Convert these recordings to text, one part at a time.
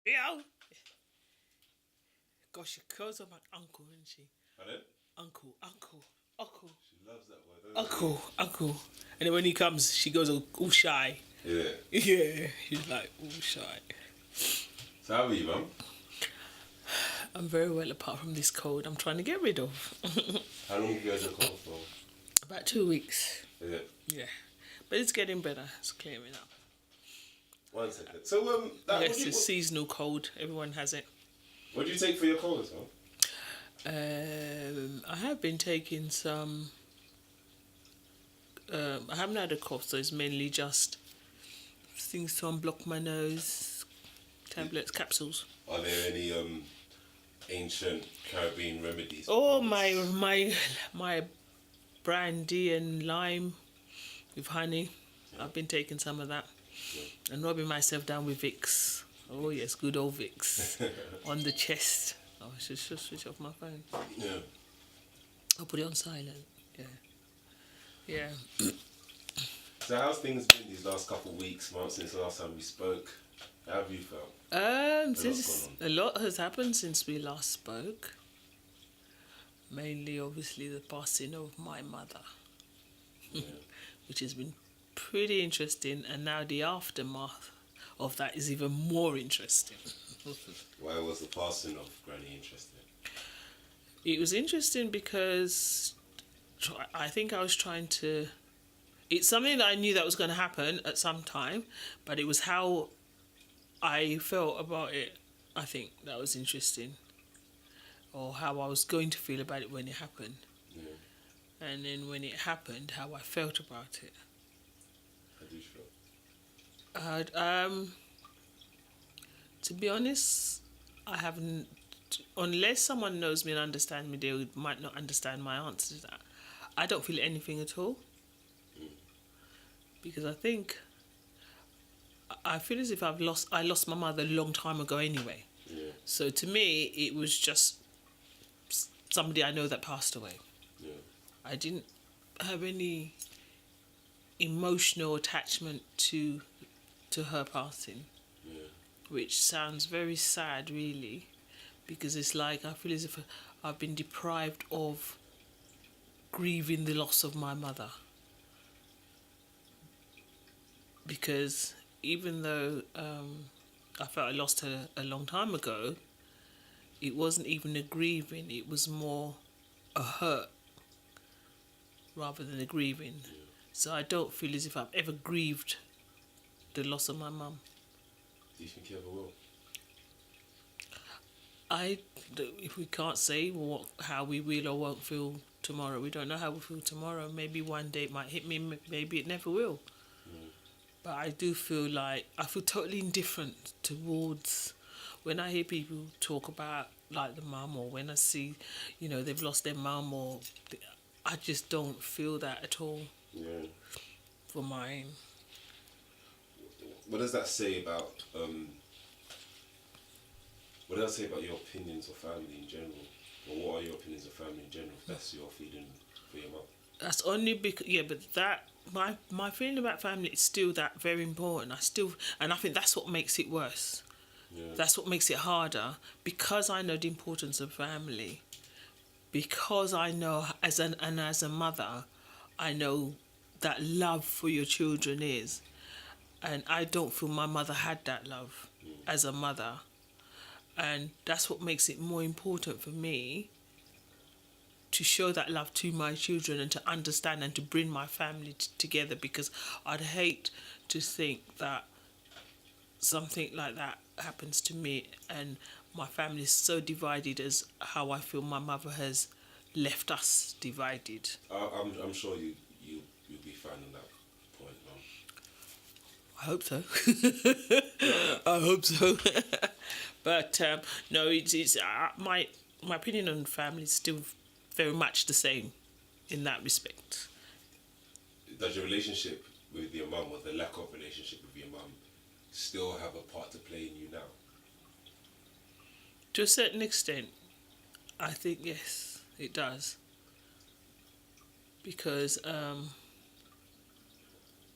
Cleo. Gosh, she calls her my uncle, isn't she? Pardon? Uncle. She loves that word. Uncle. And then when he comes, she goes all shy. Yeah. Yeah, she's like all shy. So how are you, Mum? I'm very well apart from this cold I'm trying to get rid of. How long have you had your cold for? About 2 weeks. Is it? Yeah. But it's getting better. It's clearing up. 1 second. So, Yes, it's seasonal cold. Everyone has it. What do you take for your cold as well? I have been taking some. I haven't had a cough, so it's mainly just things to unblock my nose, tablets, capsules. Are there any ancient Caribbean remedies? Oh, my brandy and lime with honey. Yeah. I've been taking some of that. Yeah. And rubbing myself down with Vicks. Oh yes, good old Vicks on the chest. Oh, I should switch off my phone. Yeah. I'll put it on silent. Yeah. Yeah. So how's things been these last couple of weeks, months since the last time we spoke? How have you felt? Since a lot has happened since we last spoke. Mainly, obviously, the passing of my mother, yeah. Which has been pretty interesting, and now the aftermath of that is even more interesting. Why was the passing of Granny interesting? It was interesting because I think I was trying to... It's something that I knew that was going to happen at some time, but it was how I felt about it, I think, that was interesting. Or how I was going to feel about it when it happened. Yeah. And then when it happened, how I felt about it. How did you feel? To be honest, I haven't... Unless someone knows me and understands me, they might not understand my answer to that. I don't feel anything at all. Because I feel as if I lost my mother a long time ago anyway. Yeah. So to me, it was just somebody I know that passed away. Yeah. I didn't have any emotional attachment to her passing. Yeah. Which sounds very sad, really, because it's like I feel as if I've been deprived of grieving the loss of my mother. Because even though I felt I lost her a long time ago, it wasn't even a grieving, it was more a hurt rather than a grieving. Yeah. So I don't feel as if I've ever grieved the loss of my mum. Do you think you ever will? If we can't say how we will or won't feel tomorrow, we don't know how we'll feel tomorrow. Maybe one day it might hit me, maybe it never will. But I do feel like I feel totally indifferent towards when I hear people talk about like the mum, or when I see, they've lost their mum, or I just don't feel that at all. Yeah. For mine. What does that say about your opinions of family in general? Or what are your opinions of family in general, if that's your feeling for your mum? That's only because, but that, my feeling about family is still that very important. And I think that's what makes it worse. Yeah. That's what makes it harder, because I know the importance of family. Because I know, as a mother, I know that love for your children is. And I don't feel my mother had that love as a mother. And that's what makes it more important for me to show that love to my children and to understand and to bring my family together, because I'd hate to think that something like that happens to me and my family is so divided as how I feel my mother has left us divided. I'm sure you'll be fine on that point, Mum. I hope so. I hope so. But no, it's my opinion on family is still very much the same in that respect. Does your relationship with your mum, or the lack of relationship with your mum, still have a part to play in you now? To a certain extent, I think yes, it does. Because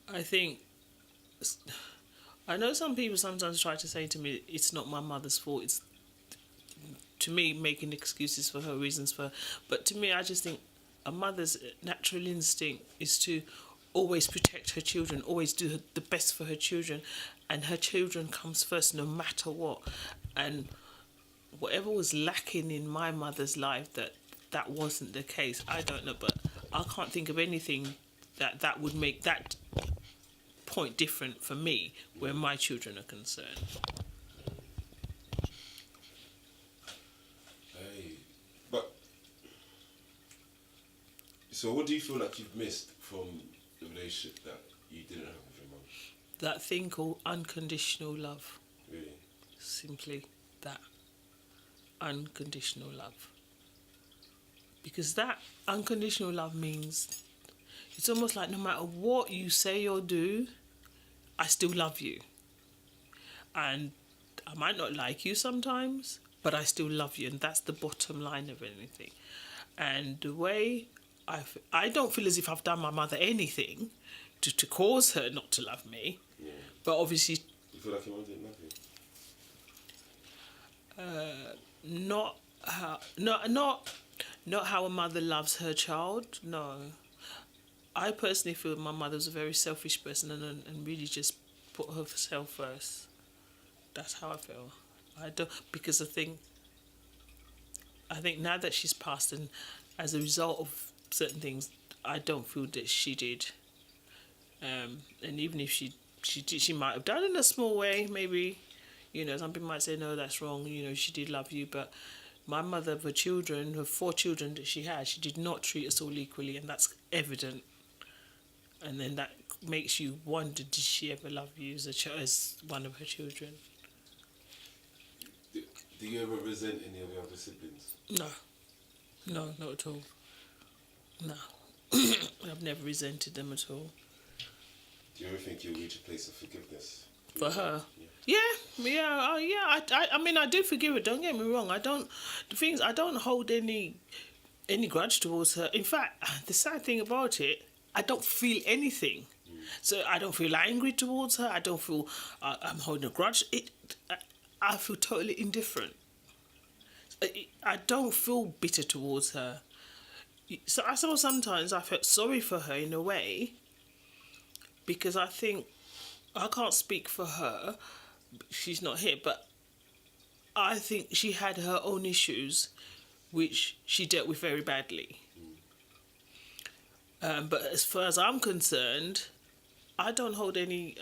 I think I know some people sometimes try to say to me, it's not my mother's fault. It's, to me, making excuses for her, reasons for her. But to me, I just think a mother's natural instinct is to always protect her children, always do the best for her children, and her children comes first no matter what. And whatever was lacking in my mother's life, that wasn't the case. I don't know, but I can't think of anything that would make that point different for me where my children are concerned. Hey, but so what do you feel like you've missed from the relationship that you didn't have with your mum? That thing called unconditional love. Really? Simply that. Unconditional love. Because that unconditional love means it's almost like no matter what you say or do, I still love you. And I might not like you sometimes, but I still love you. And that's the bottom line of anything. And the way I don't feel as if I've done my mother anything to cause her not to love me. Yeah. But obviously... You feel like your mum didn't love you? Not how a mother loves her child, no. I personally feel my mother was a very selfish person and really just put herself first. That's how I feel. I don't, because I think now that she's passed, and as a result of certain things, I don't feel that she did. And even if she did, she might have done in a small way, maybe. You know, some people might say, no, that's wrong. You know, she did love you, but my mother, her children, her 4 children that she had, she did not treat us all equally, and that's evident. And then that makes you wonder, did she ever love you as one of her children? Do you ever resent any of your other siblings? No, not at all. No. I've never resented them at all. Do you ever think you'll reach a place of forgiveness? For her? Yeah. I mean, I do forgive her, don't get me wrong. I don't hold any grudge towards her. In fact, the sad thing about it, I don't feel anything. So I don't feel angry towards her. I don't feel I'm holding a grudge. I feel totally indifferent. I don't feel bitter towards her. So I suppose sometimes I felt sorry for her in a way, because I think, I can't speak for her, she's not here, but I think she had her own issues which she dealt with very badly. But as far as I'm concerned, I don't hold any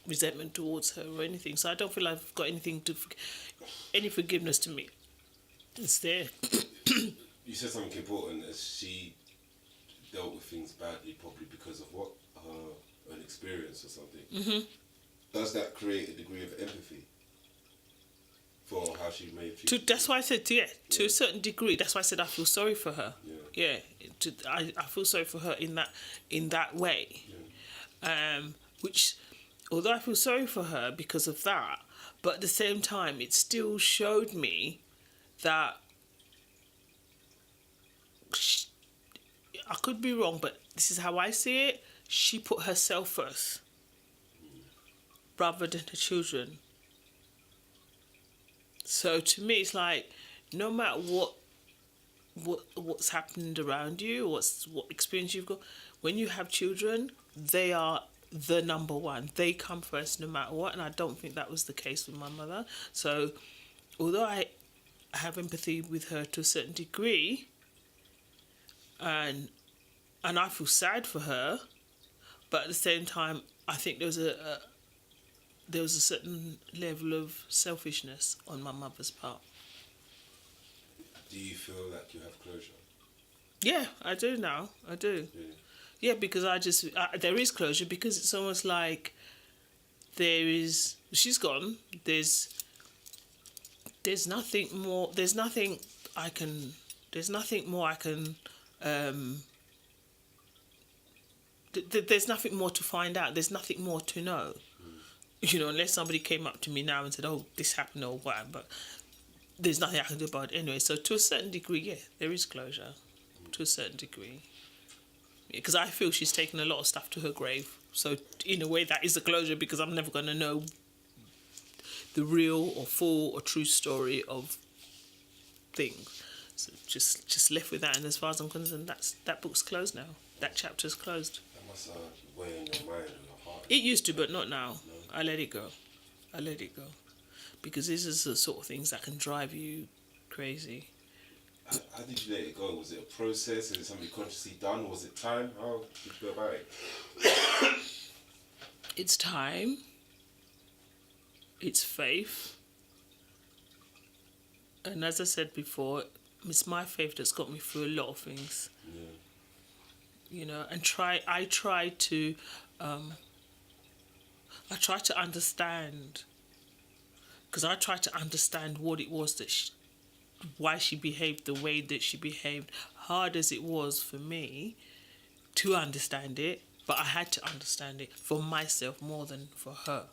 resentment towards her or anything. So I don't feel I've got any forgiveness to me. It's there. You said something important, as she dealt with things badly, probably because of what? An experience or something. Mm-hmm. Does that create a degree of empathy for how she may feel? That's why I said, to a certain degree. That's why I said I feel sorry for her. I feel sorry for her in that way. Yeah. Which, although I feel sorry for her because of that, but at the same time, it still showed me that I could be wrong, but this is how I see it. She put herself first rather than her children. So to me, it's like, no matter what's happened around you, what experience you've got, when you have children, they are the number one. They come first no matter what, and I don't think that was the case with my mother. So although I have empathy with her to a certain degree, and I feel sad for her, but at the same time, I think there was a certain level of selfishness on my mother's part. Do you feel like you have closure? Yeah, I do now. I do. Yeah, because there is closure, because it's almost like she's gone. There's nothing more. There's nothing more I can. There's nothing more to find out. There's nothing more to know. You know, unless somebody came up to me now and said, oh, this happened or whatever, but there's nothing I can do about it anyway. So to a certain degree, yeah, there is closure. To a certain degree. Because I feel she's taken a lot of stuff to her grave. So in a way, that is a closure, because I'm never going to know the real or full or true story of things. So just left with that, and as far as I'm concerned, that book's closed now. That chapter's closed. That must weigh on your mind and your heart. It used to, but not now. No. I let it go. Because these are the sort of things that can drive you crazy. How did you let it go? Was it a process? Is it something consciously done? Was it time? How did you go about it? It's time. It's faith. And as I said before, it's my faith that's got me through a lot of things. Yeah. You know, and I try to understand, because I try to understand what it was that why she behaved the way that she behaved, hard as it was for me to understand it, but I had to understand it for myself more than for her.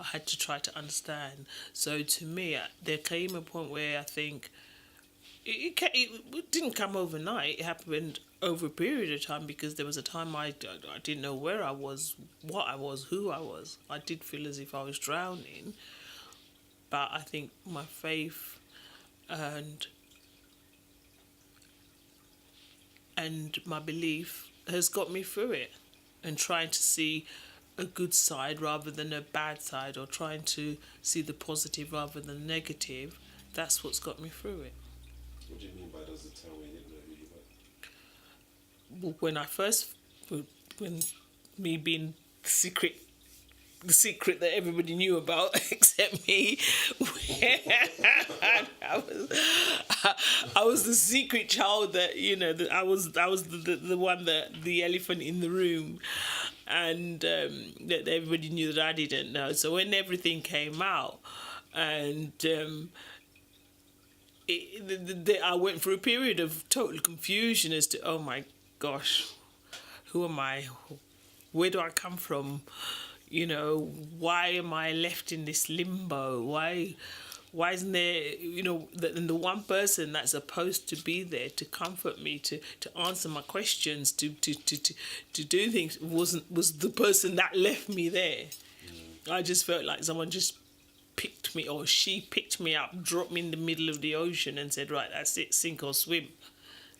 I had to try to understand. So to me, there came a point where I think it didn't come overnight. It happened over a period of time, because there was a time I didn't know where I was, what I was, who I was. I did feel as if I was drowning. But I think my faith and my belief has got me through it, and trying to see a good side rather than a bad side, or trying to see the positive rather than the negative. That's what's got me through it. What do you mean by there was a time when you didn't know who you were? Well, when me being the secret that everybody knew about except me, I was the secret child that, you know, that I was the one, that the elephant in the room, and that everybody knew that I didn't know. So when everything came out, and I went through a period of total confusion as to, oh my gosh, who am I? Where do I come from? You know, why am I left in this limbo? Why isn't there, you know, the one person that's supposed to be there to comfort me, to answer my questions, to do things, was the person that left me there. I just felt like someone just picked me, or she picked me up, dropped me in the middle of the ocean and said, right, that's it, sink or swim.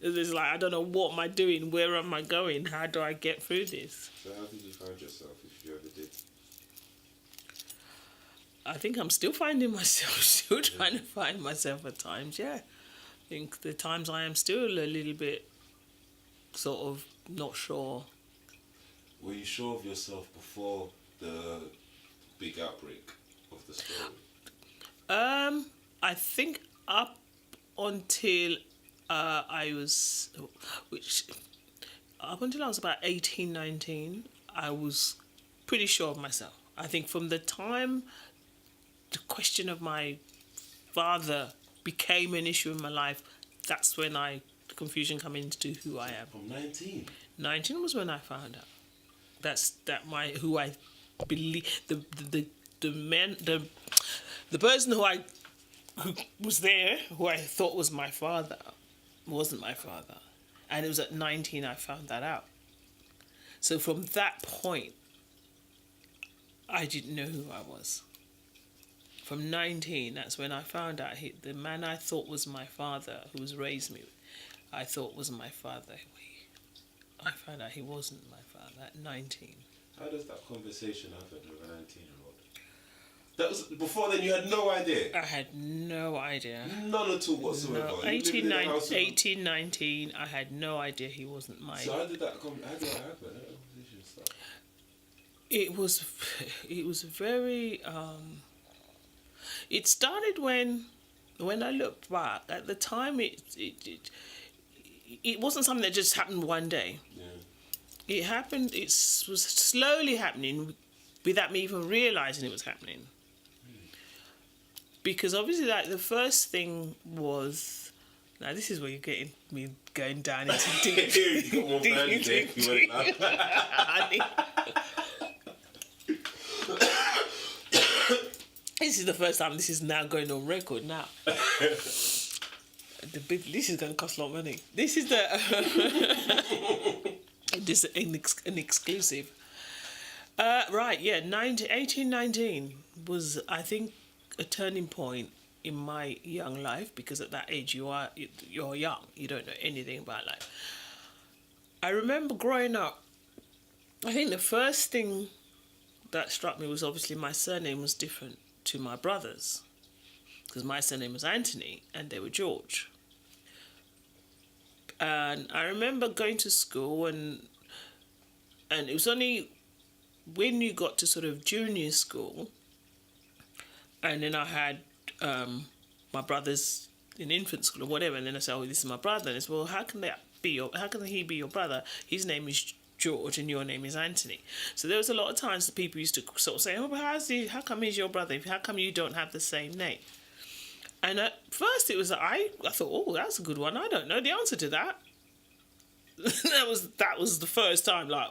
It's like, I don't know, what am I doing? Where am I going? How do I get through this? So how did you find yourself, if you ever did? I think I'm still finding myself, still trying to find myself at times, yeah. I think the times I am still a little bit sort of not sure. Were you sure of yourself before the big outbreak of the story? I think up until I was about 18, 19, I was pretty sure of myself. I think from the time the question of my father became an issue in my life, that's when the confusion came into who I am. From 19? 19 was when I found out. Who I believe, the person who was there, who I thought was my father, wasn't my father. And it was at 19 I found that out. So from that point, I didn't know who I was. From 19, that's when I found out the man I thought was my father, who was raised me, I thought was my father. I found out he wasn't my father at 19. How does that conversation happen with a 19-year-old? That was before then. You had no idea. I had no idea. None at all whatsoever. No, 18, 19, I had no idea he wasn't my. So how did that happen? How did that conversation start? It was very. It started when I looked back. At the time, it wasn't something that just happened one day. Yeah. It happened. It was slowly happening, without me even realizing it was happening. Because obviously, like, the first thing was, now this is where you're getting me going down into deep. You got more fans there if you went like This is the first time this is now going on record now. This is going to cost a lot of money. This is an exclusive. Right, yeah, 1819 was, I think, a turning point in my young life, because at that age you're young, you don't know anything about life. I remember growing up, I think the first thing that struck me was obviously my surname was different to my brother's, because my surname was Anthony and they were George. And I remember going to school, and it was only when you got to sort of junior school, and then I had my brothers in infant school or whatever, and then I said, "Oh, this is my brother." And it's, "Well, how can he be your brother? His name is George and your name is Anthony." So there was a lot of times that people used to sort of say, "Oh, but how come he's your brother? How come you don't have the same name?" And at first it was, I thought, "Oh, that's a good one. I don't know the answer to that." that was the first time, like,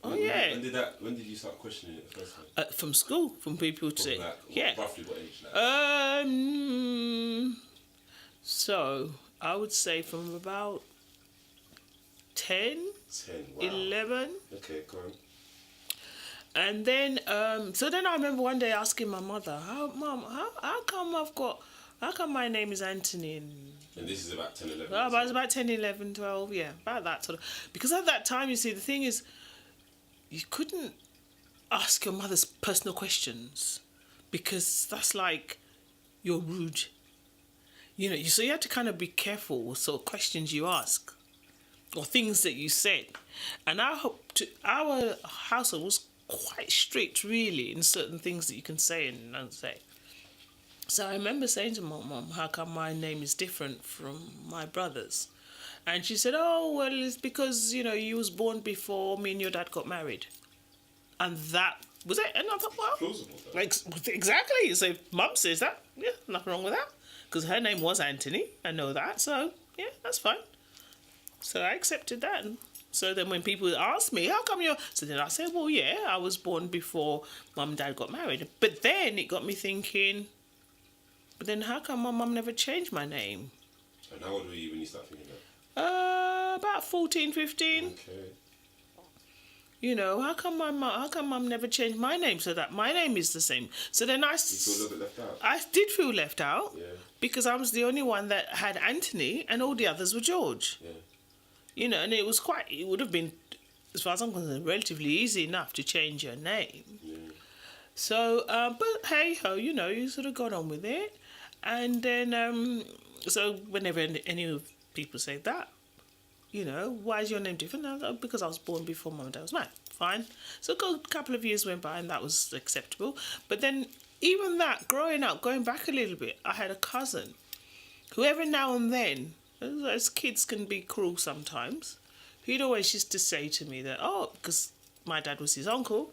oh yeah. When did you start questioning it the first time? From school, from people to say, Roughly what age? So I would say from about 10, 11. Okay, go on. And then, so then I remember one day asking my mother, Mom, how come my name is Anthony? And this is about 10, 11. Oh, but it was about 10, 11, 12, yeah, about that sort of. Because at that time, you see, the thing is, you couldn't ask your mother's personal questions, because that's like, you're rude. You know, so you had to kind of be careful with sort of questions you ask or things that you said. And our household was quite strict, really, in certain things that you can say and don't say. So I remember saying to my mom, "How come my name is different from my brother's?" And she said, "Oh, well, it's because, you was born before me and your dad got married." And that was it. And I thought, well, plausible, exactly. So if Mum says that, yeah, nothing wrong with that. Because her name was Anthony, I know that. So, yeah, that's fine. So I accepted that. And so then when people ask me, "How come you're..." So then I said, "Well, yeah, I was born before Mum and Dad got married." But then it got me thinking, but then how come my mum never changed my name? And how old were you when you started thinking that? About 14, 15. Okay. How come mum never changed my name so that my name is the same? So then You feel a little bit left out? I did feel left out, Yeah. because I was the only one that had Anthony and all the others were George. Yeah. And it would have been, as far as I'm concerned, relatively easy enough to change your name. Yeah. So, but hey ho, you sort of got on with it. And then, so whenever any of people say that, why is your name different? I thought, because I was born before Mum and Dad was married. Fine. So a couple of years went by and that was acceptable. But then even that, growing up, going back a little bit, I had a cousin who every now and then, as kids can be cruel sometimes, he'd always used to say to me that, because my dad was his uncle,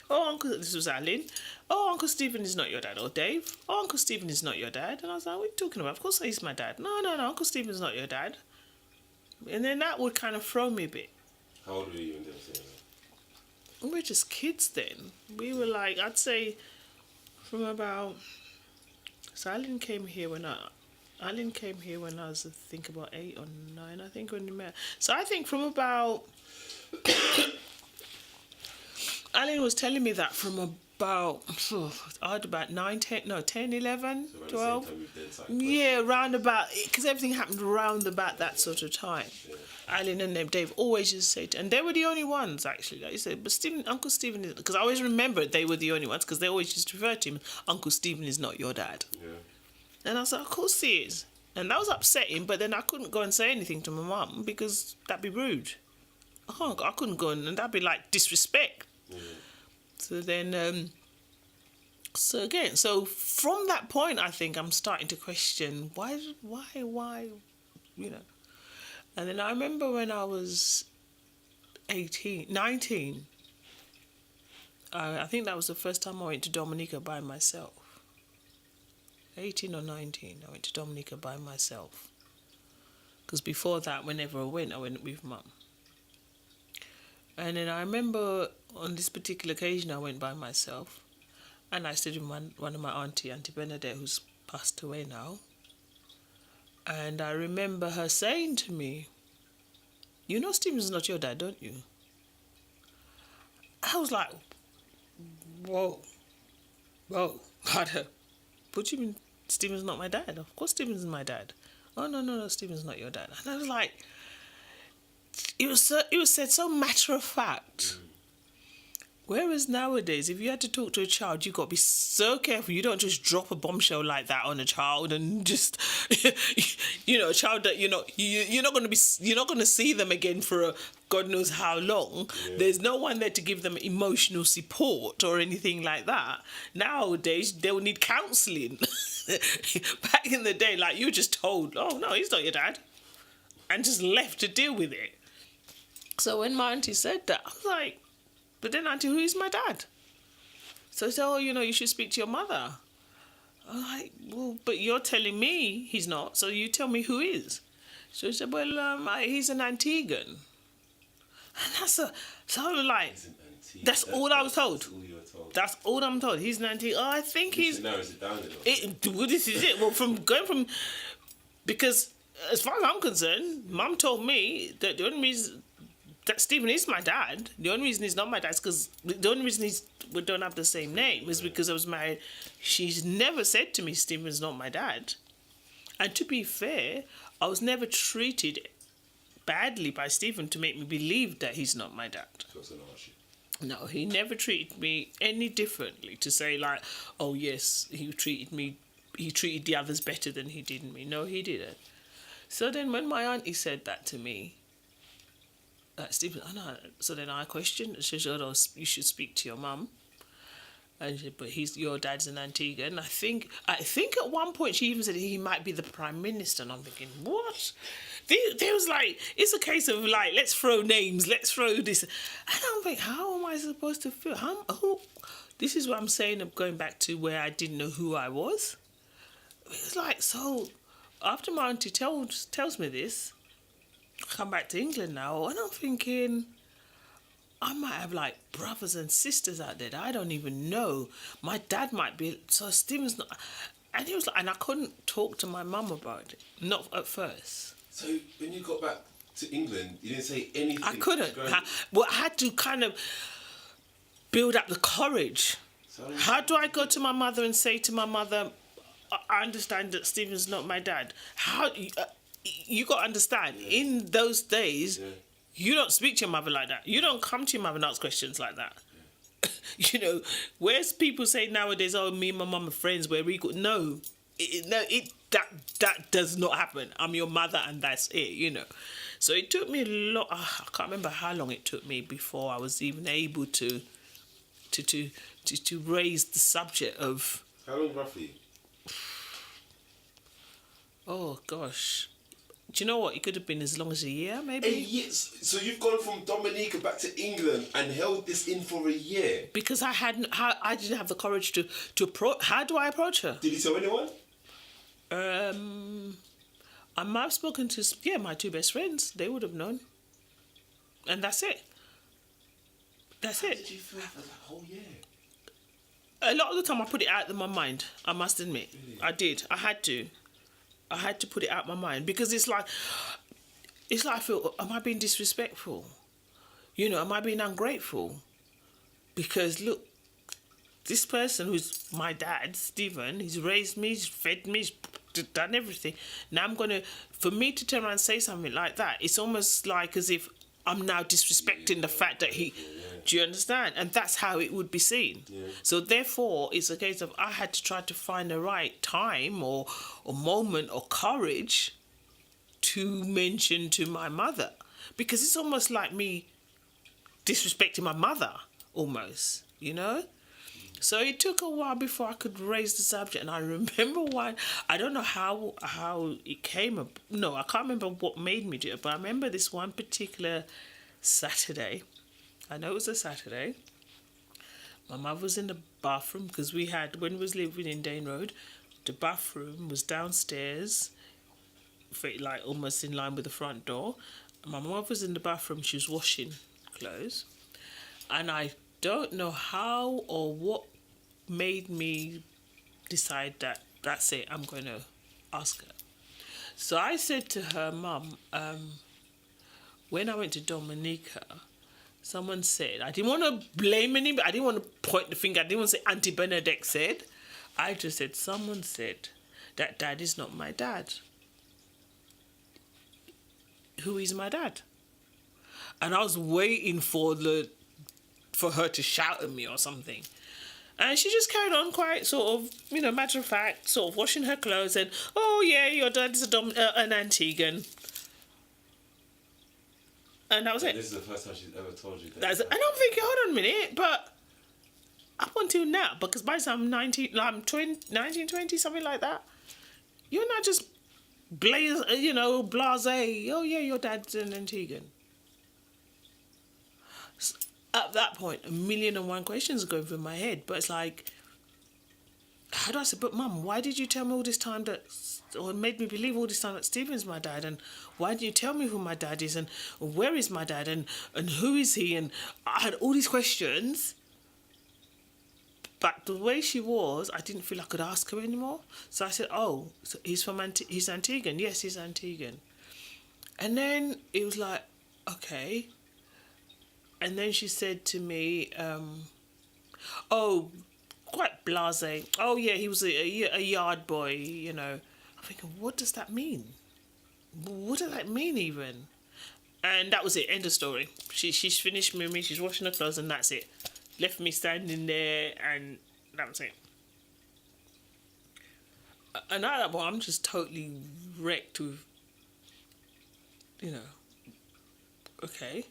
this was Alan. Uncle Stephen is not your dad. Or Dave. Uncle Stephen is not your dad. And I was like, what are you talking about? Of course he's my dad. No, Uncle Stephen's not your dad. And then that would kind of throw me a bit. How old were you when they were saying that? We were just kids then. We were like, I'd say from about... So Alan came here when I was, I think, about 8 or 9, I think, when we met. So I think from about... Alan was telling me that from about 9, 10, 11, So 12. time you've then started Yeah, round about, because everything happened round about that sort of time. Yeah. Alan and Dave always used to say, and they were the only ones actually, like you said, but Uncle Stephen is, because I always remembered they were the only ones, because they always used to refer to him, Uncle Stephen is not your dad. Yeah. And I was like, of course he is. And that was upsetting, but then I couldn't go and say anything to my mum, because that'd be rude. I couldn't go and that'd be like disrespect. Yeah. So then, so from that point, I think I'm starting to question why, And then I remember when I was 19, I think that was the first time I went to Dominica by myself. 18 or 19, I went to Dominica by myself. Because before that, whenever I went with Mum. And then I remember on this particular occasion I went by myself, and I stayed with one of my Auntie Bernadette, who's passed away now. And I remember her saying to me, "You know Stephen's not your dad, don't you?" I was like, whoa, God, what do you mean Stephen's not my dad? Of course Stephen's my dad. Oh, no, Stephen's not your dad. And I was like, it was said so matter of fact. Whereas nowadays, if you had to talk to a child, you've got to be so careful. You don't just drop a bombshell like that on a child and just, a child that you're not going to see them again for God knows how long. Yeah. There's no one there to give them emotional support or anything like that. Nowadays, they'll need counselling. Back in the day, like, you were just told, oh, no, he's not your dad, and just left to deal with it. So when my auntie said that, I was like, but then, auntie, who is my dad? So she said, oh, you should speak to your mother. I'm like, well, but you're telling me he's not, so you tell me who is. So she said, well, he's an Antiguan. And so I'm like, that's all I was told. That's all you were told. That's all I'm told. He's an Antiguan. Oh, I think he's... No, is it down well, this is it. Well, because as far as I'm concerned, Mum told me that the only reason that Stephen is my dad, the only reason he's not my dad is because the only reason we don't have the same name is because I was married. She's never said to me Stephen's not my dad. And to be fair, I was never treated badly by Stephen to make me believe that he's not my dad. No, he never treated me any differently to say like, oh yes, he treated the others better than he did me. No, he didn't. So then when my auntie said that to me, Stephen, I know. So then I questioned. She said, "Oh, you should speak to your mum." And she said, "But your dad's an Antiguan." And I think at one point she even said he might be the prime minister. And I'm thinking, what? There was like, it's a case of like, let's throw names, let's throw this. And I'm like, how am I supposed to feel? This is what I'm saying. I'm going back to where I didn't know who I was. It's like, so after my auntie tells me this, I come back to England now, and I'm thinking, I might have like brothers and sisters out there that I don't even know. My dad might be, so Stephen's not, and he was like, and I couldn't talk to my mum about it, not at first. So when you got back to England, you didn't say anything? I couldn't. I had to kind of build up the courage. Sorry. How do I go to my mother and say to my mother, I understand that Stephen's not my dad? How... you got to understand, in those days, you don't speak to your mother like that. You don't come to your mother and ask questions like that. Yeah. Where's people say nowadays, oh, me and my mum are friends, where we go... No, that does not happen. I'm your mother and that's it, So it took me a lot... I can't remember how long it took me before I was even able to raise the subject of... How long roughly? Oh, gosh... Do you know what? It could have been as long as a year, maybe. A year? So you've gone from Dominica back to England and held this in for a year? Because I didn't have the courage to approach. How do I approach her? Did you tell anyone? I might have spoken to my two best friends. They would have known, and that's it. That's it. How did you feel for that whole year? A lot of the time, I put it out of my mind. I must admit, really? I did. I had to put it out of my mind because it's like I feel, am I being disrespectful? Am I being ungrateful? Because look, this person who's my dad, Stephen, he's raised me, he's fed me, he's done everything. Now for me to turn around and say something like that, it's almost like as if I'm now disrespecting the fact that he... Do you understand? And that's how it would be seen. Yeah. So therefore, it's a case of I had to try to find the right time or moment or courage to mention to my mother. Because it's almost like me disrespecting my mother, almost, So it took a while before I could raise the subject. And I remember one, I don't know how it came up. No, I can't remember what made me do it. But I remember this one particular Saturday. I know it was a Saturday. My mother was in the bathroom because when we was living in Dane Road, the bathroom was downstairs, like almost in line with the front door. My mother was in the bathroom, she was washing clothes. And I don't know how or what made me decide that that's it, I'm going to ask her. So I said to her, Mum, when I went to Dominica, Someone said, I didn't want to blame anybody, I didn't want to point the finger, I didn't want to say Auntie Bernadette said. I just said, someone said that dad is not my dad. Who is my dad? And I was waiting for her to shout at me or something. And she just carried on quite sort of, matter of fact, sort of washing her clothes and, oh yeah, your dad is an Antiguan. And that was it. This is the first time she's ever told you that. And I'm thinking, hold on a minute, but up until now, because by the time I'm 19, 20, something like that, you're not just blasé, oh yeah, your dad's an Antiguan. At that point, 1,000,001 questions are going through my head, but it's like, how do I say, but Mum, why did you tell me all this time or made me believe all this time that Stephen's my dad, and why didn't you tell me who my dad is, and where is my dad, and who is he, and I had all these questions, but the way she was, I didn't feel I could ask her anymore, so I said, oh, so he's Antiguan, yes, he's Antiguan, and then it was like, okay. And then she said to me, quite blasé, oh yeah, he was a yard boy, I'm thinking, what does that mean? What does that mean even? And that was it, end of story. She's finished with me, she's washing her clothes, and that's it. Left me standing there, and that was it. And at that point, I'm just totally wrecked with, okay.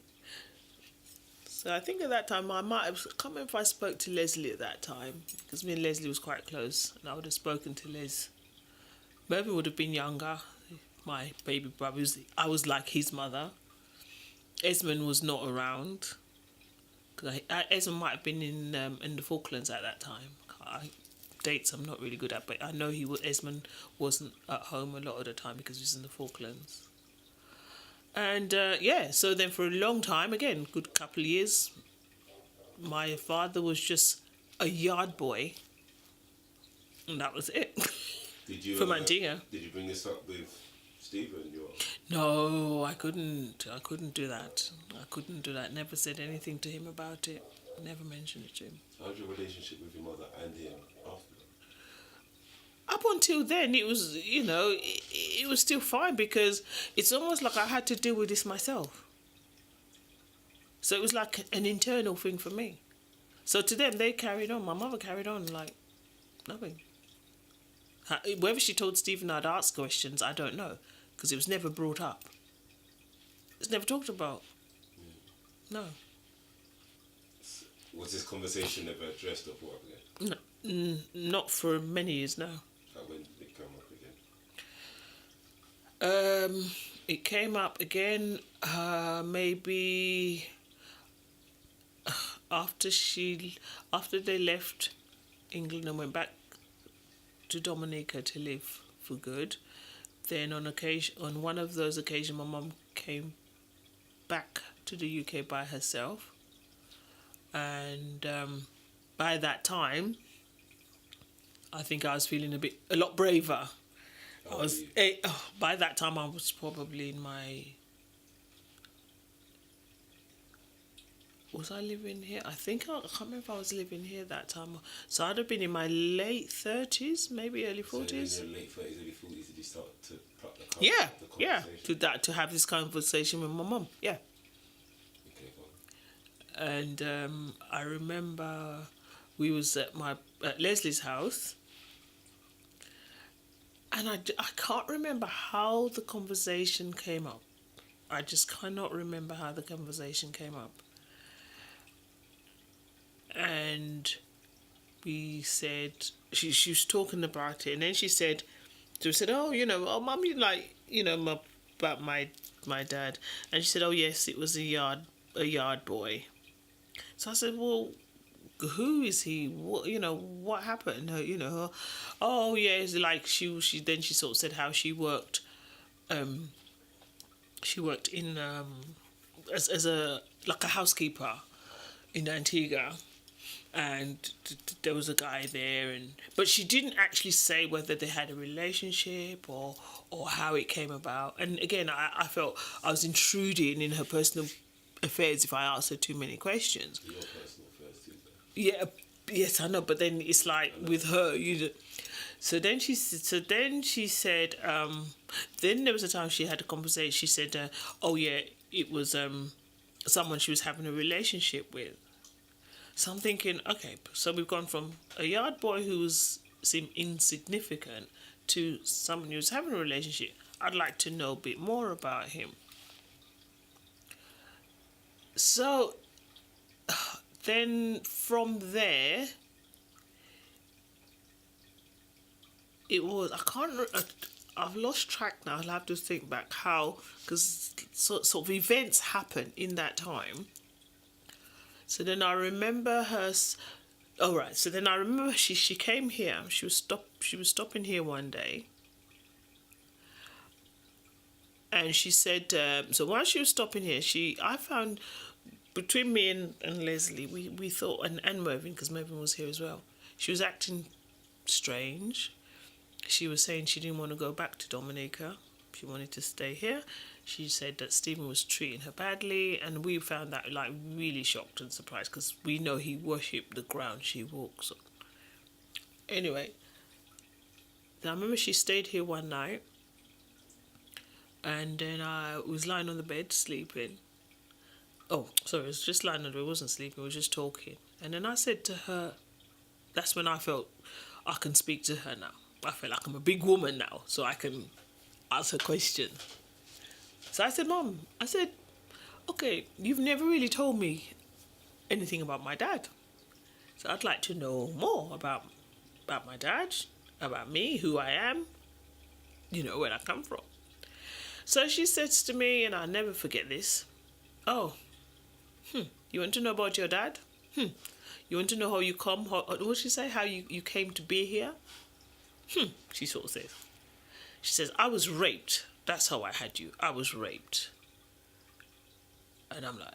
So I think at that time, I can't remember if I spoke to Leslie at that time, because me and Leslie was quite close, and I would have spoken to Les. Mervyn would have been younger, my baby brother. I was like his mother. Esmond was not around, because Esmond might have been in the Falklands at that time. Dates I'm not really good at, but I know Esmond wasn't at home a lot of the time because he was in the Falklands. And so then for a long time, again, good couple of years, my father was just a yard boy, and that was it. Did you from Antigua. Did you bring this up with Stephen? No, I couldn't. I couldn't do that. Never said anything to him about it. Never mentioned it to him. How's your relationship with your mother and him after that? Up until then, it was, it was still fine, because it's almost like I had to deal with this myself. So it was like an internal thing for me. So to them, they carried on. My mother carried on like nothing. Whether she told Stephen I'd ask questions, I don't know, because it was never brought up. It's never talked about. No. Was this conversation ever addressed or brought up No, again? not for many years now. When did it come up again? It came up again maybe after they left England and went back to Dominica to live for good. Then on one of those occasions, my mum came back to the UK by herself, and by that time, I think I was feeling a lot braver. By that time I was probably in my... Was I living here? I can't remember if I was living here that time. So I'd have been in my late 30s, maybe early 40s. So in your late 30s, early 40s, did you start to pluck the conversation? To have this conversation with my mum, yeah. Okay, fine. And I remember we was at Leslie's house, and I can't remember how the conversation came up. I just cannot remember how the conversation came up. And we said, she was talking about it, and then she said, oh, Mum, you like, about my dad. And she said, oh, yes, it was a yard boy. So I said, well, who is he? What happened? Oh, yeah, it's like she sort of said how she worked. She worked in as a housekeeper in Antigua, and there was a guy there, but she didn't actually say whether they had a relationship or how it came about. And again, I felt I was intruding in her personal affairs if I ask her too many questions. Your personal affairs too, though. Yeah, yes, I know, but then it's like with her, So then she said. Then there was a time she had a conversation. She said, "Oh yeah, it was someone she was having a relationship with." So I'm thinking, okay, so we've gone from a yard boy who seemed insignificant to someone who's having a relationship. I'd like to know a bit more about him. So then from there, it was, I've lost track now. I'll have to think back how, because sort of events happen in that time. So then I remember her. Oh right. So then I remember she came here. She was stopping here one day, and she said. So while she was stopping here, I found between me and Leslie, we thought, and Mervyn, because Mervyn was here as well. She was acting strange. She was saying she didn't want to go back to Dominica. She wanted to stay here. She said that Stephen was treating her badly, and we found that like really shocked and surprised because we know he worshipped the ground she walks on. Anyway, I remember she stayed here one night, and then I was lying on the bed sleeping. Oh, sorry, I was just lying on the bed. I wasn't sleeping. I was just talking. And then I said to her, that's when I felt I can speak to her now. I feel like I'm a big woman now, so I can ask her question. So I said, Mum, okay, you've never really told me anything about my dad. So I'd like to know more about my dad, about me, who I am, where I come from. So she says to me, and I'll never forget this, oh, you want to know about your dad? You want to know how you come, what did she say, how you came to be here? She sort of says. She says, I was raped. That's how I had you. I was raped. And I'm like,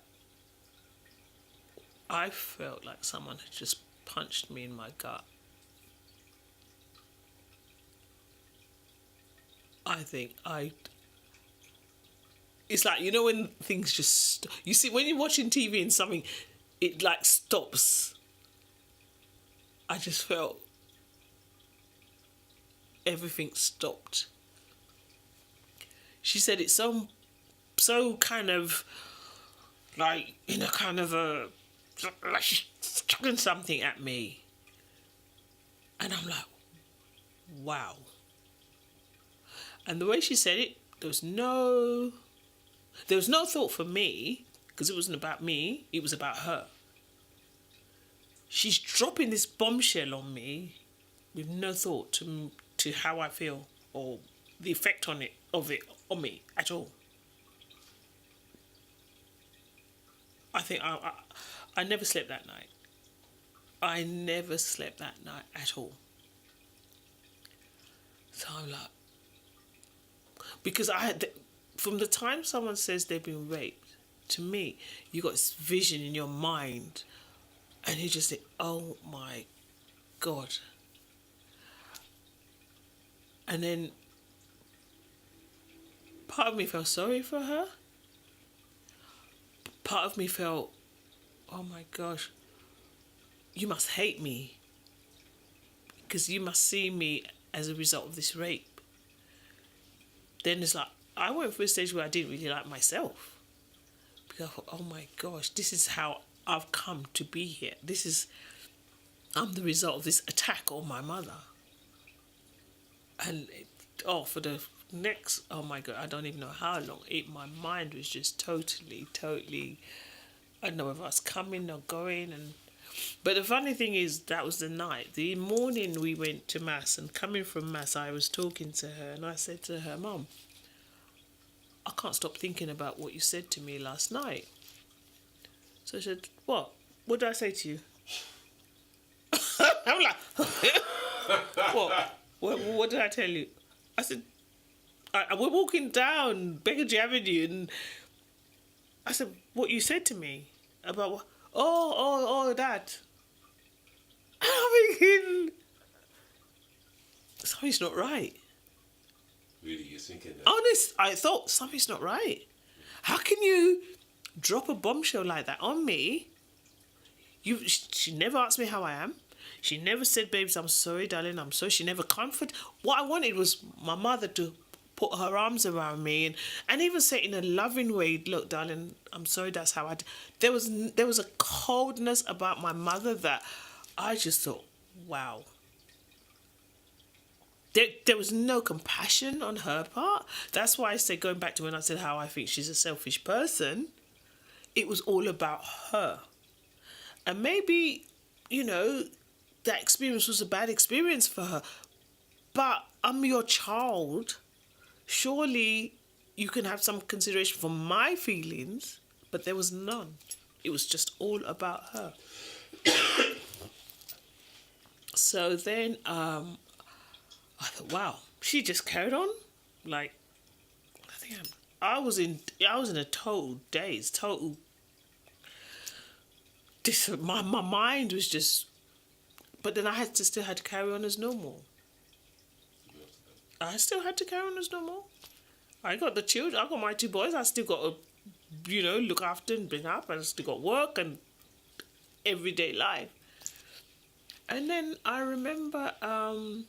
I felt like someone had just punched me in my gut. It's like, when things just, you see, when you're watching TV and something, it like stops. I just felt everything stopped. She said it's so kind of like in a kind of a, like she's chucking something at me. And I'm like, wow. And the way she said it, there was no thought for me, because it wasn't about me, it was about her. She's dropping this bombshell on me with no thought to how I feel or the effect of it on me at all. I think I never slept that night. I never slept that night at all. So I'm like, because from the time someone says they've been raped, to me, you got this vision in your mind, and you just think, oh my God. And then part of me felt sorry for her. Part of me felt, oh my gosh, you must hate me because you must see me as a result of this rape. Then it's like, I went through a stage where I didn't really like myself. Because I thought, oh my gosh, this is how I've come to be here. I'm the result of this attack on my mother. And for the next, oh my God, I don't even know how long, my mind was just totally, I don't know if I was coming or going. But the funny thing is, that was the night. The morning we went to Mass, and coming from Mass, I was talking to her, and I said to her, Mum, I can't stop thinking about what you said to me last night. So I said, what? What did I say to you? I'm like, what? What did I tell you? I said, we're walking down Beckergy Avenue, and I said, what you said to me about what? Oh, that. And I'm thinking, something's not right. Really, you're thinking that? Honest, I thought something's not right. How can you drop a bombshell like that on me. She never asked me how I am. She never said, babes, I'm sorry, darling, I'm sorry. She never comforted. What I wanted was my mother to put her arms around me and even say in a loving way, look, darling, I'm sorry, that's how there was a coldness about my mother that I just thought, wow. There was no compassion on her part. That's why I say, going back to when I said how I think she's a selfish person, it was all about her. And maybe, that experience was a bad experience for her. But I'm your child. Surely you can have some consideration for my feelings, but there was none. It was just all about her. So then I thought, wow, she just carried on. Like, I was in a total daze, my mind was just, but then I still had to carry on as normal. I still had to carry on as normal. I got the children, I got my 2 boys, I still got to, look after and bring up, and I still got work and everyday life. And then I remember, I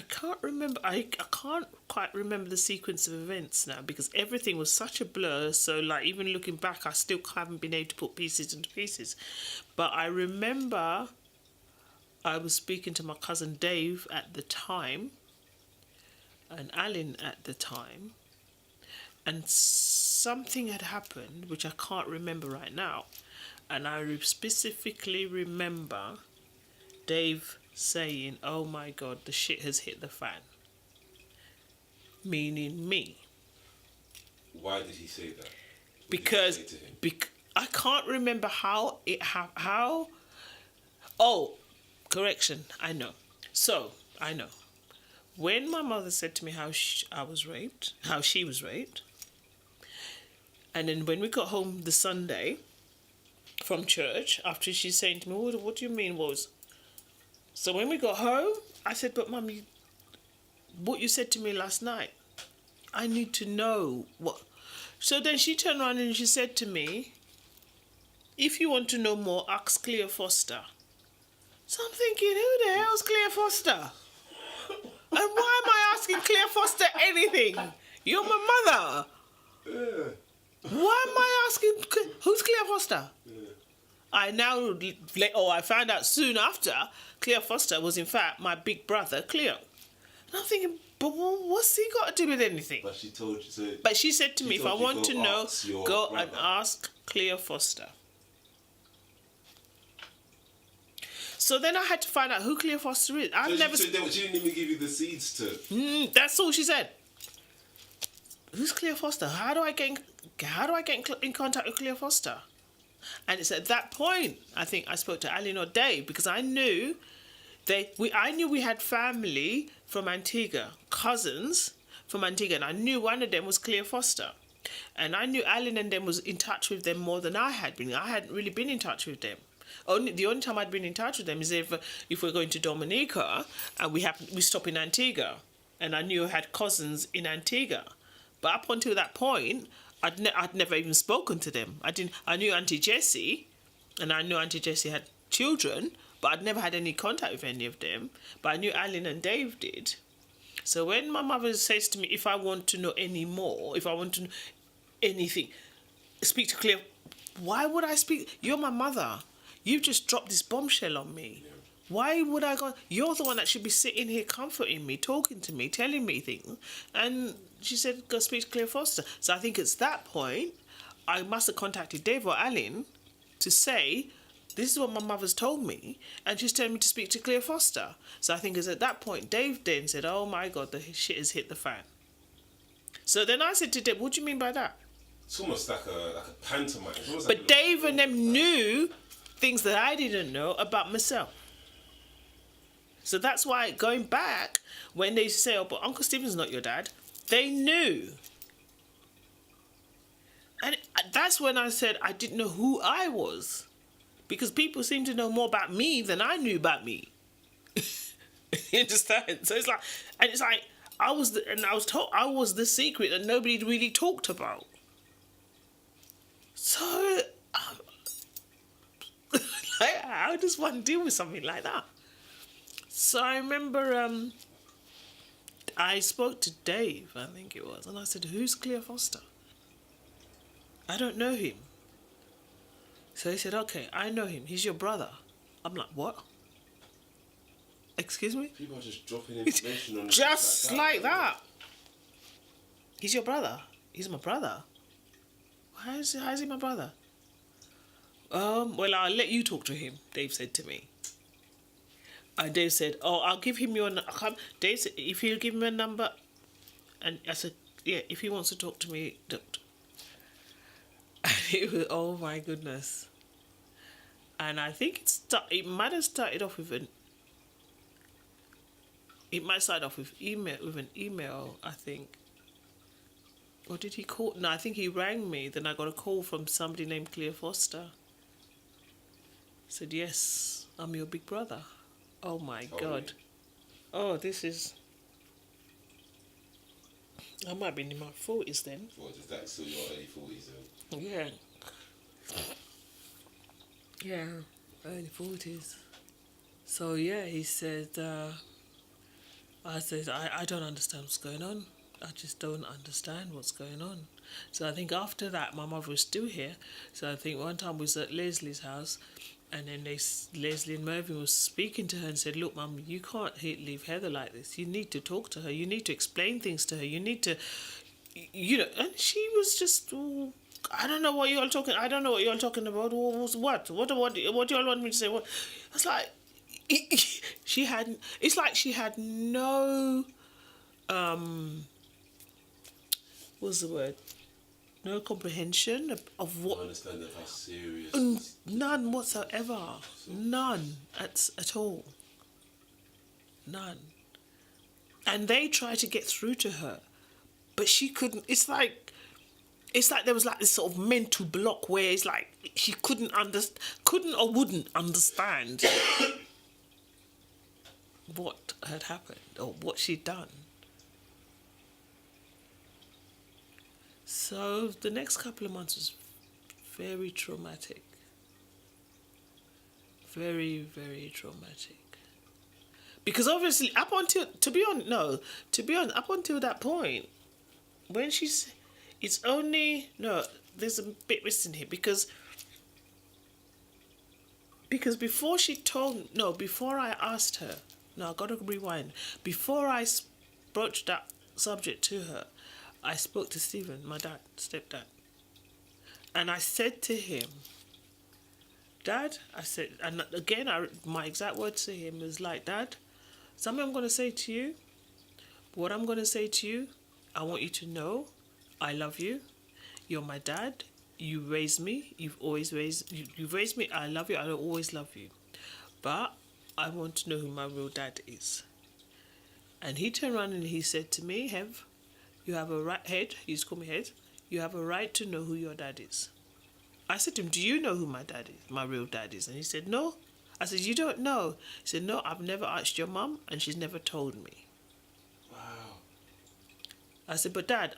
can't quite remember the sequence of events now because everything was such a blur. So, like, even looking back, I still haven't been able to put pieces into pieces. But I remember I was speaking to my cousin Dave at the time and Alan at the time, and something had happened which I can't remember right now. And I specifically remember Dave saying, oh my God, the shit has hit the fan. Meaning me. Why did he say that? Because I can't remember how it how. Oh, correction, I know. So, I know. When my mother said to me how she was raped, and then when we got home the Sunday from church, after she's saying to me, what do you mean was? So when we got home, I said, but Mum, what you said to me last night, I need to know what. So then she turned around and she said to me, if you want to know more, ask Cleo Foster. So I'm thinking, who the hell's Cleo Foster? And why am I asking Cleo Foster anything? You're my mother. Yeah. Why am I asking, who's Cleo Foster? Yeah. I found out soon after, Cleo Foster was in fact my big brother, Cleo. And I'm thinking, but what's he got to do with anything? But she told you so. But she said to me, if I want to know, go and ask Cleo Foster. So then I had to find out who Cleo Foster is. She didn't even give you the seeds to. That's all she said. Who's Cleo Foster? How do I get in contact with Cleo Foster? And it's at that point I think I spoke to Alan or Dave, because I knew we had family from Antigua, cousins from Antigua, and I knew one of them was Cleo Foster. And I knew Alan and them was in touch with them more than I had been. I hadn't really been in touch with them. The only time I'd been in touch with them is if we're going to Dominica and we stop in Antigua, and I knew I had cousins in Antigua. But up until that point, I'd never even spoken to them. I knew Auntie Jessie, and I knew Auntie Jessie had children, but I'd never had any contact with any of them. But I knew Alan and Dave did. So when my mother says to me, if I want to know any more, if I want to know anything, speak to Cleo. Why would I speak? You're my mother. You've just dropped this bombshell on me. Yeah. Why would I go? You're the one that should be sitting here comforting me, talking to me, telling me things. And she said, go speak to Cleo Foster. So I think it's that point, I must have contacted Dave or Alan to say, this is what my mother's told me, and she's telling me to speak to Cleo Foster. So I think it's at that point, Dave then said, oh my God, the shit has hit the fan. So then I said to Dave, what do you mean by that? It's almost like a pantomime. But Dave and them knew things that I didn't know about myself. So that's why, going back, when they say, oh, but Uncle Stephen's not your dad, they knew. And that's when I said I didn't know who I was. Because people seem to know more about me than I knew about me. You understand? So it's like, I was told I was the secret that nobody really talked about. So, like, how does one deal with something like that? So I remember I spoke to Dave, I think it was, and I said, "Who's Cleo Foster? I don't know him." So he said, "Okay, I know him. He's your brother." I'm like, "What? Excuse me?" People are just dropping information on Just like that. He's your brother. He's my brother. How is he my brother? Well, I'll let you talk to him, Dave said to me. And Dave said, "Oh, I'll give him your number." Dave said, "If he'll give me a number," and I said, "Yeah, if he wants to talk to me, don't." And it was, oh my goodness. And I think it might have started off with an email, I think. Or did he call? No, I think he rang me. Then I got a call from somebody named Cleo Foster. Said, "Yes, I'm your big brother." Oh my God. Oh, this is... I might have been in my 40s then. What, is that still your early 40s then? Yeah. Yeah, early 40s. So yeah, he said, I said, I don't understand what's going on. I just don't understand what's going on. So I think after that, my mother was still here. So I think one time we was at Leslie's house, and then Leslie and Mervyn was speaking to her and said, "Look, Mum, you can't leave Heather like this. You need to talk to her. You need to explain things to her. You need to, you know." And she was just, "Oh, I don't know what you're talking. I don't know what you're talking about. What? What do you all want me to say? What?" It's like she had. It's like she had no. What's the word? No comprehension of what. I understand that how serious. None whatsoever. None at all. None. And they tried to get through to her, but she couldn't. It's like there was like this sort of mental block where it's like she couldn't or wouldn't understand what had happened or what she'd done. So the next couple of months was very traumatic. Very, very traumatic. Because obviously, up until that point, when there's a bit missing here because before I asked her, I gotta rewind. Before I broached that subject to her, I spoke to Stephen, my stepdad, and I said to him, "Dad," I said, and again, my exact words to him was like, "Dad, something I'm going to say to you. What I'm going to say to you, I want you to know I love you. You're my dad. You raised me. You've raised me. I love you. I'll always love you. But I want to know who my real dad is." And he turned around and he said to me, "Hev, you have a right, Head, he used to call me Head, you have a right to know who your dad is." I said to him, "Do you know who my dad is, my real dad is?" And he said, "No." I said, "You don't know?" He said, "No, I've never asked your mum and she's never told me." Wow. I said, "But Dad,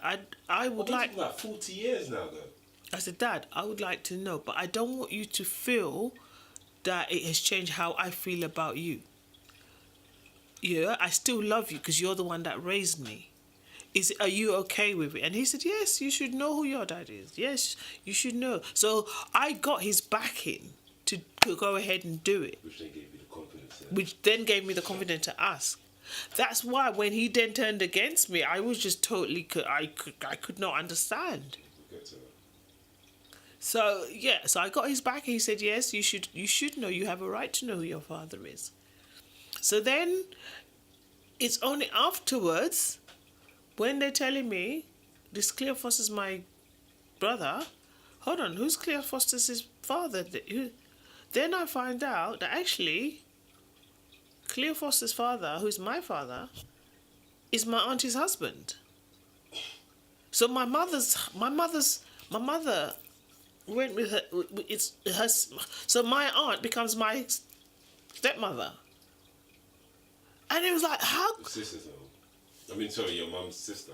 I would like..." About 40 years now, though. I said, "Dad, I would like to know, but I don't want you to feel that it has changed how I feel about you. Yeah, I still love you because you're the one that raised me. Are you okay with it?" And he said, "Yes, you should know who your dad is. Yes, you should know." So I got his backing to go ahead and do it. Which then gave you the confidence. Which then gave me the confidence to ask. That's why when he then turned against me, I was just totally, I could not understand. We'll get to that. So yeah, so I got his back. He said, "Yes, you should know. You have a right to know who your father is." So then, it's only afterwards, when they're telling me, this Cleo Foster's my brother. Hold on, who's Cleo Foster's his father? Then I find out that actually, Cleo Foster's father, who's my father, is my auntie's husband. So my mother went with her. It's her. So my aunt becomes my stepmother. And it was like, how? Sisters, I mean, sorry, your mum's sister.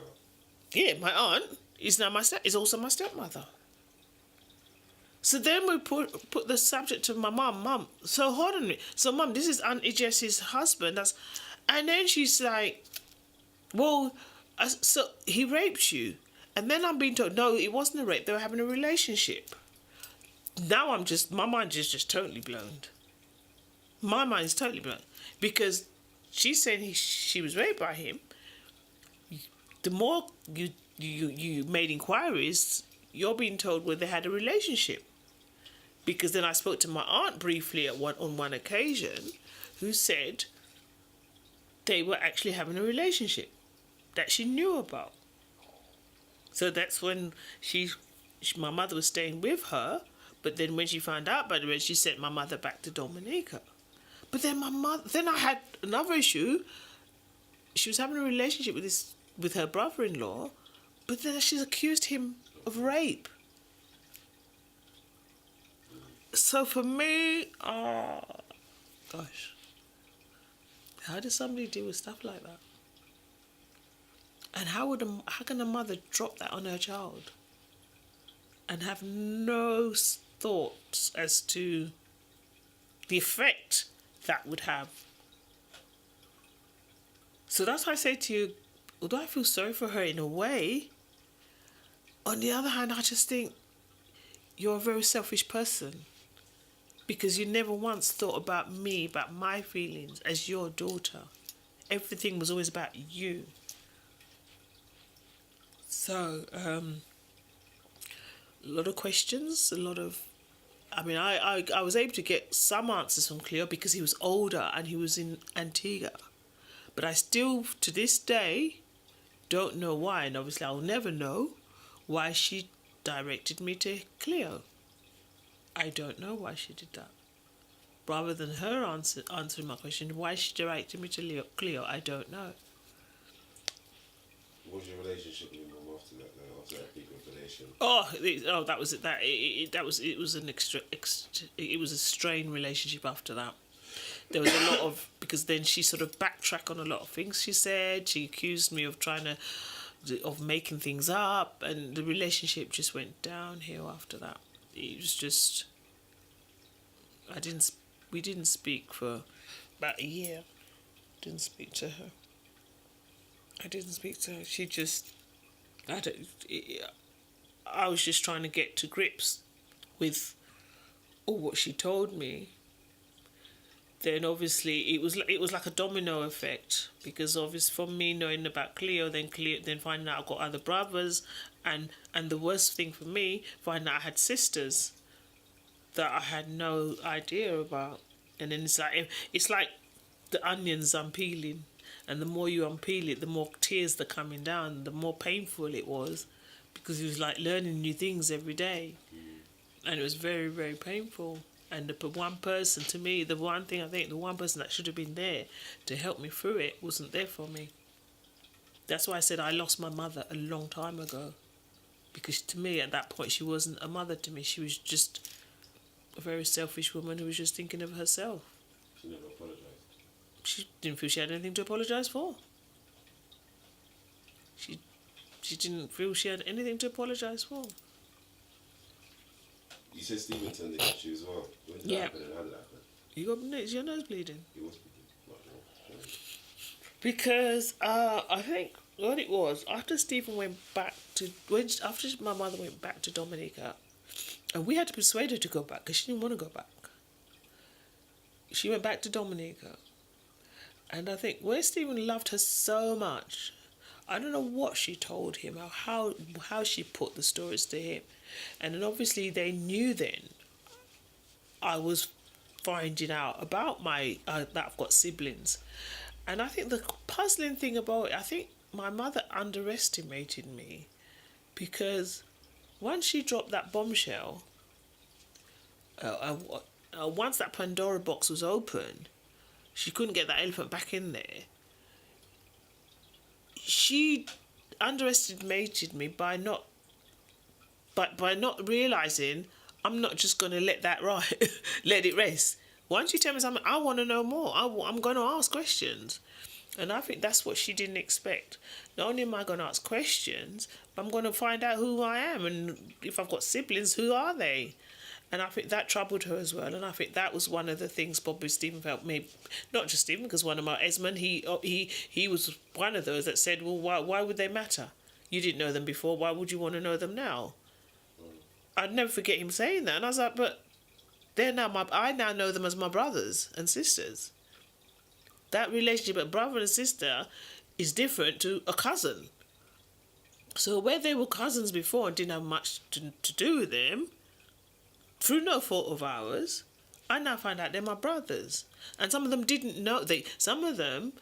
Yeah, my aunt is now is also my stepmother. So then we put the subject to my mum. So hold on a minute. So mum, this is Auntie Jessie's husband. And then she's like, well, so he raped you. And then I'm being told, no, it wasn't a rape. They were having a relationship. Now my mind is just totally blown. My mind is totally blown. Because she's saying she was raped by him. The more you made inquiries, you're being told they had a relationship. Because then I spoke to my aunt briefly on one occasion, who said they were actually having a relationship that she knew about. So that's when my mother was staying with her, but then when she found out about it, she sent my mother back to Dominica. But then then I had another issue. She was having a relationship with her brother-in-law, but then she's accused him of rape. So for me, gosh, how does somebody deal with stuff like that? And how can a mother drop that on her child and have no thoughts as to the effect that would have? So that's why I say to you, although I feel sorry for her in a way, on the other hand, I just think you're a very selfish person, because you never once thought about me, about my feelings as your daughter. Everything was always about you. So, a lot of questions, I was able to get some answers from Cleo because he was older and he was in Antigua. But I still, to this day, don't know why, and obviously I'll never know why she directed me to Cleo. I don't know why she did that. Rather than her answering my question, why she directed me to Cleo, I don't know. What was your relationship with your mum after that? After that big revelation? That was it. It was a strained relationship after that. There was a lot of, because then she sort of backtracked on a lot of things she said. She accused me of of making things up, and the relationship just went downhill after that. It was just, we didn't speak for about a year. Didn't speak to her. She just, I was just trying to get to grips with all what she told me. Then obviously it was like a domino effect, because obviously from me knowing about Cleo, then finding out I've got other brothers, and the worst thing for me, finding out I had sisters that I had no idea about. And then it's like the onions I'm peeling, and the more you unpeel it, the more tears are coming down, the more painful it was, because it was like learning new things every day, and it was very, very painful. And the one person, to me, the one person that should have been there to help me through it wasn't there for me. That's why I said I lost my mother a long time ago, because to me at that point she wasn't a mother to me. She was just a very selfish woman who was just thinking of herself. She never apologised. She didn't feel she had anything to apologise for. She didn't feel she had anything to apologise for. You said Stephen turned against you as well. When did that happen and how did that happen? Is your nose bleeding? He was bleeding. Because I think what it was, after Stephen after my mother went back to Dominica, and we had to persuade her to go back because she didn't want to go back. She went back to Dominica, and I think where Stephen loved her so much, I don't know what she told him, how she put the stories to him. And then obviously they knew then I was finding out about that I've got siblings. And I think the puzzling thing about it, I think my mother underestimated me, because once she dropped that bombshell, once that Pandora box was open, she couldn't get that elephant back in there. She underestimated me by not realising I'm not just going to let it rest. Once you tell me something, I want to know more. I'm going to ask questions. And I think that's what she didn't expect. Not only am I going to ask questions, but I'm going to find out who I am. And if I've got siblings, who are they? And I think that troubled her as well. And I think that was one of the things probably Stephen felt, maybe not just Stephen, because one of my Esmond, he was one of those that said, well, why would they matter? You didn't know them before. Why would you want to know them now? I'd never forget him saying that. And I was like, but I now know them as my brothers and sisters. That relationship, a brother and sister, is different to a cousin. So where they were cousins before and didn't have much to do with them, through no fault of ours, I now find out they're my brothers. And some of them didn't know. Some of them,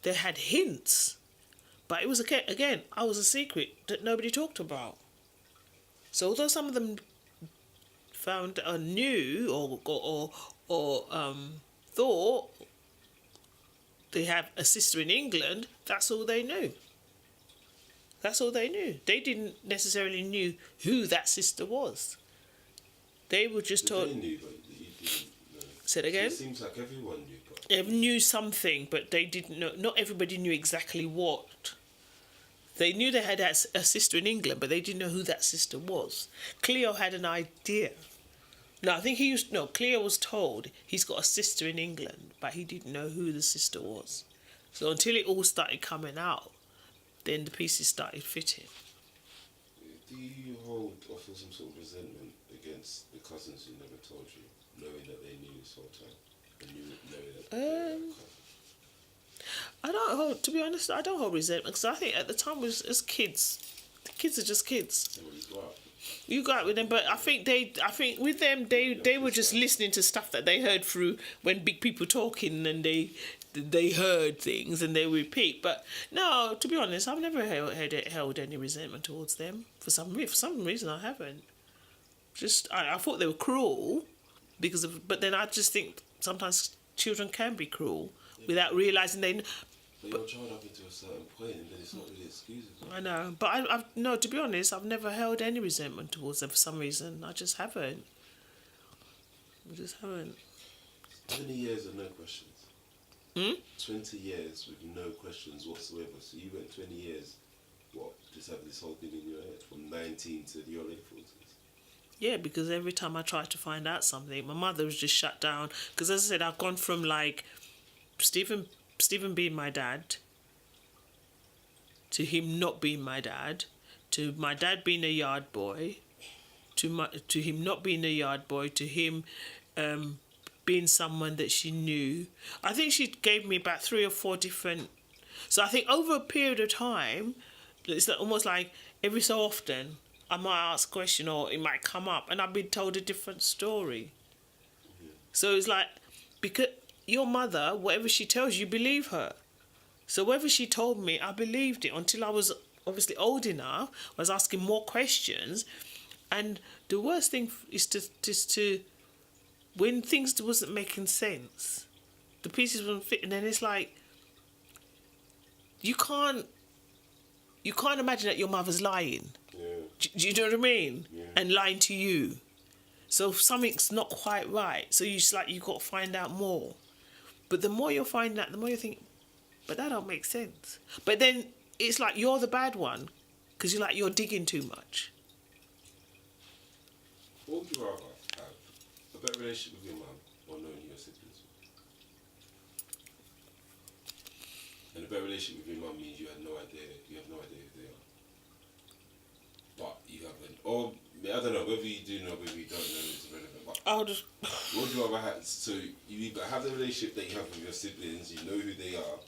they had hints. But it was, again, I was a secret that nobody talked about. So although some of them found or knew or thought they have a sister in England, that's all they knew. That's all they knew. They didn't necessarily knew who that sister was. They were just told. They knew, but you didn't know. Say it again? It seems like everyone knew, but They knew something, but they didn't know. Not everybody knew exactly what. They knew they had a sister in England, but they didn't know who that sister was. Cleo had an idea. No, I think Cleo was told he's got a sister in England, but he didn't know who the sister was. So until it all started coming out, then the pieces started fitting. do you hold or feel some sort of resentment against the cousins who never told you, knowing that they knew this whole time, and you knowing that they were cousins? To be honest, I don't hold resentment, because I think at the time as kids, the kids are just kids. And when you grow up, You go out with them, but I think with them they were just listening to stuff that they heard through when big people talking, and they heard things and they repeat. But no, to be honest, I've never held any resentment towards them. For some reason, I haven't. I thought they were cruel but then I just think sometimes children can be cruel without realizing they. But you're a child up into a certain point, and then it's not really excusable. I know, but no. To be honest, I've never held any resentment towards them for some reason. I just haven't. 20 years of no questions. 20 years with no questions whatsoever. So you went 20 years, just having this whole thing in your head from 19 to your late 40s. Yeah, because every time I tried to find out something, my mother was just shut down. Because as I said, I've gone from like Stephen being my dad, to him not being my dad, to my dad being a yard boy, to him not being a yard boy, to him being someone that she knew. I think she gave me about 3 or 4 different. So I think over a period of time, it's almost like every so often I might ask a question or it might come up and I've been told a different story. So it's like, because your mother, whatever she tells you, believe her. So whatever she told me, I believed it until I was obviously old enough. I was asking more questions. And the worst thing is to when things wasn't making sense, the pieces weren't fitting, and then it's like, you can't imagine that your mother's lying. Yeah. Do you know what I mean? Yeah. And lying to you. So something's not quite right. So you've got to find out more. But the more you find out, the more you think, but that don't make sense. But then it's like you're the bad one because you're digging too much. What would you rather have? A better relationship with your mum or knowing your siblings? And a better relationship with your mum means you have no idea who they are. But you haven't. Or, I don't know, whether you do know, whether you don't know is irrelevant. But I'll just... what would you rather have? So you either have the relationship that you have with your siblings, you know who they are,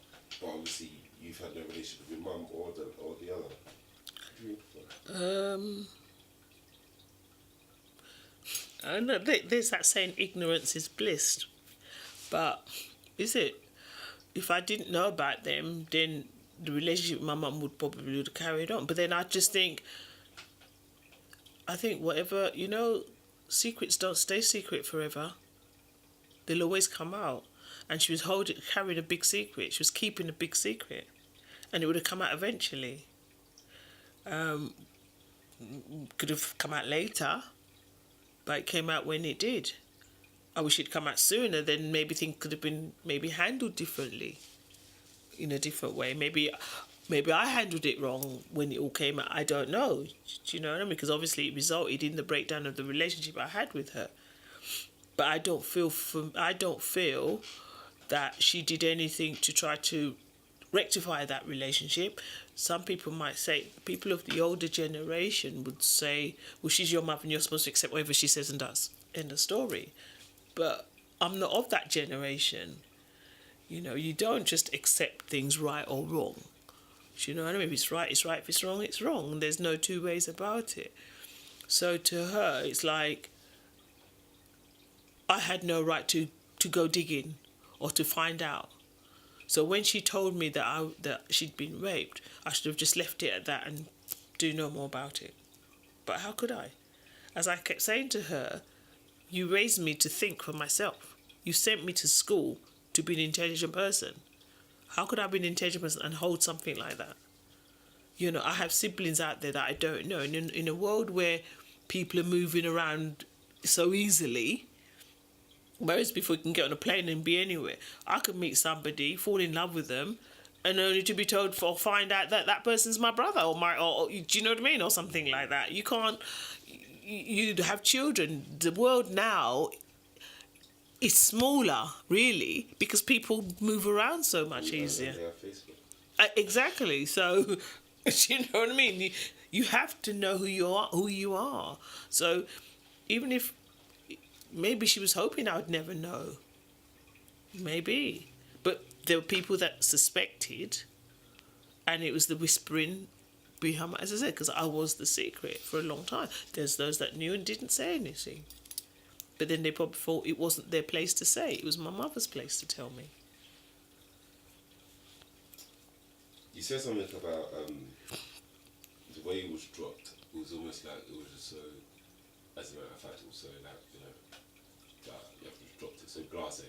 but obviously you've had no relationship with your mum or the other. What do you prefer? I know there's that saying, ignorance is bliss. But is it? If I didn't know about them, then the relationship with my mum would probably have carried on. But then I think whatever, secrets don't stay secret forever. They'll always come out. And she was carrying a big secret. She was keeping a big secret. And it would have come out eventually. Could have come out later, but it came out when it did. I wish it'd come out sooner, then maybe things could have been handled differently. in a different way. Maybe I handled it wrong when it all came out. I don't know. Do you know what I mean? Because obviously it resulted in the breakdown of the relationship I had with her. But I don't feel that she did anything to try to rectify that relationship. Some people might say, people of the older generation would say, well, she's your mother and you're supposed to accept whatever she says and does. End of story. But I'm not of that generation. You don't just accept things right or wrong. Do you know what I mean? If it's right, it's right. If it's wrong, it's wrong. There's no two ways about it. So to her, it's like, I had no right to go digging or to find out. So when she told me that she'd been raped, I should have just left it at that and do no more about it. But how could I? As I kept saying to her, you raised me to think for myself. You sent me to school to be an intelligent person. How could I be an intelligent person and hold something like that? I have siblings out there that I don't know. And in a world where people are moving around so easily, whereas before you can get on a plane and be anywhere, I could meet somebody, fall in love with them, and only to be told or find out that that person's my brother or do you know what I mean, or something like that. You can't. You have children. The world now is smaller, really, because people move around so much easier. Exactly. So, you know what I mean. You have to know who you are. So, even if maybe she was hoping I would never know. Maybe. But there were people that suspected, and it was the whispering behind, as I said, because I was the secret for a long time. There's those that knew and didn't say anything. But then they probably thought it wasn't their place to say. It was my mother's place to tell me. You said something about the way it was dropped. It was almost like it was just so, as a matter of fact, it was so like, that you have to dropped it, so blasé.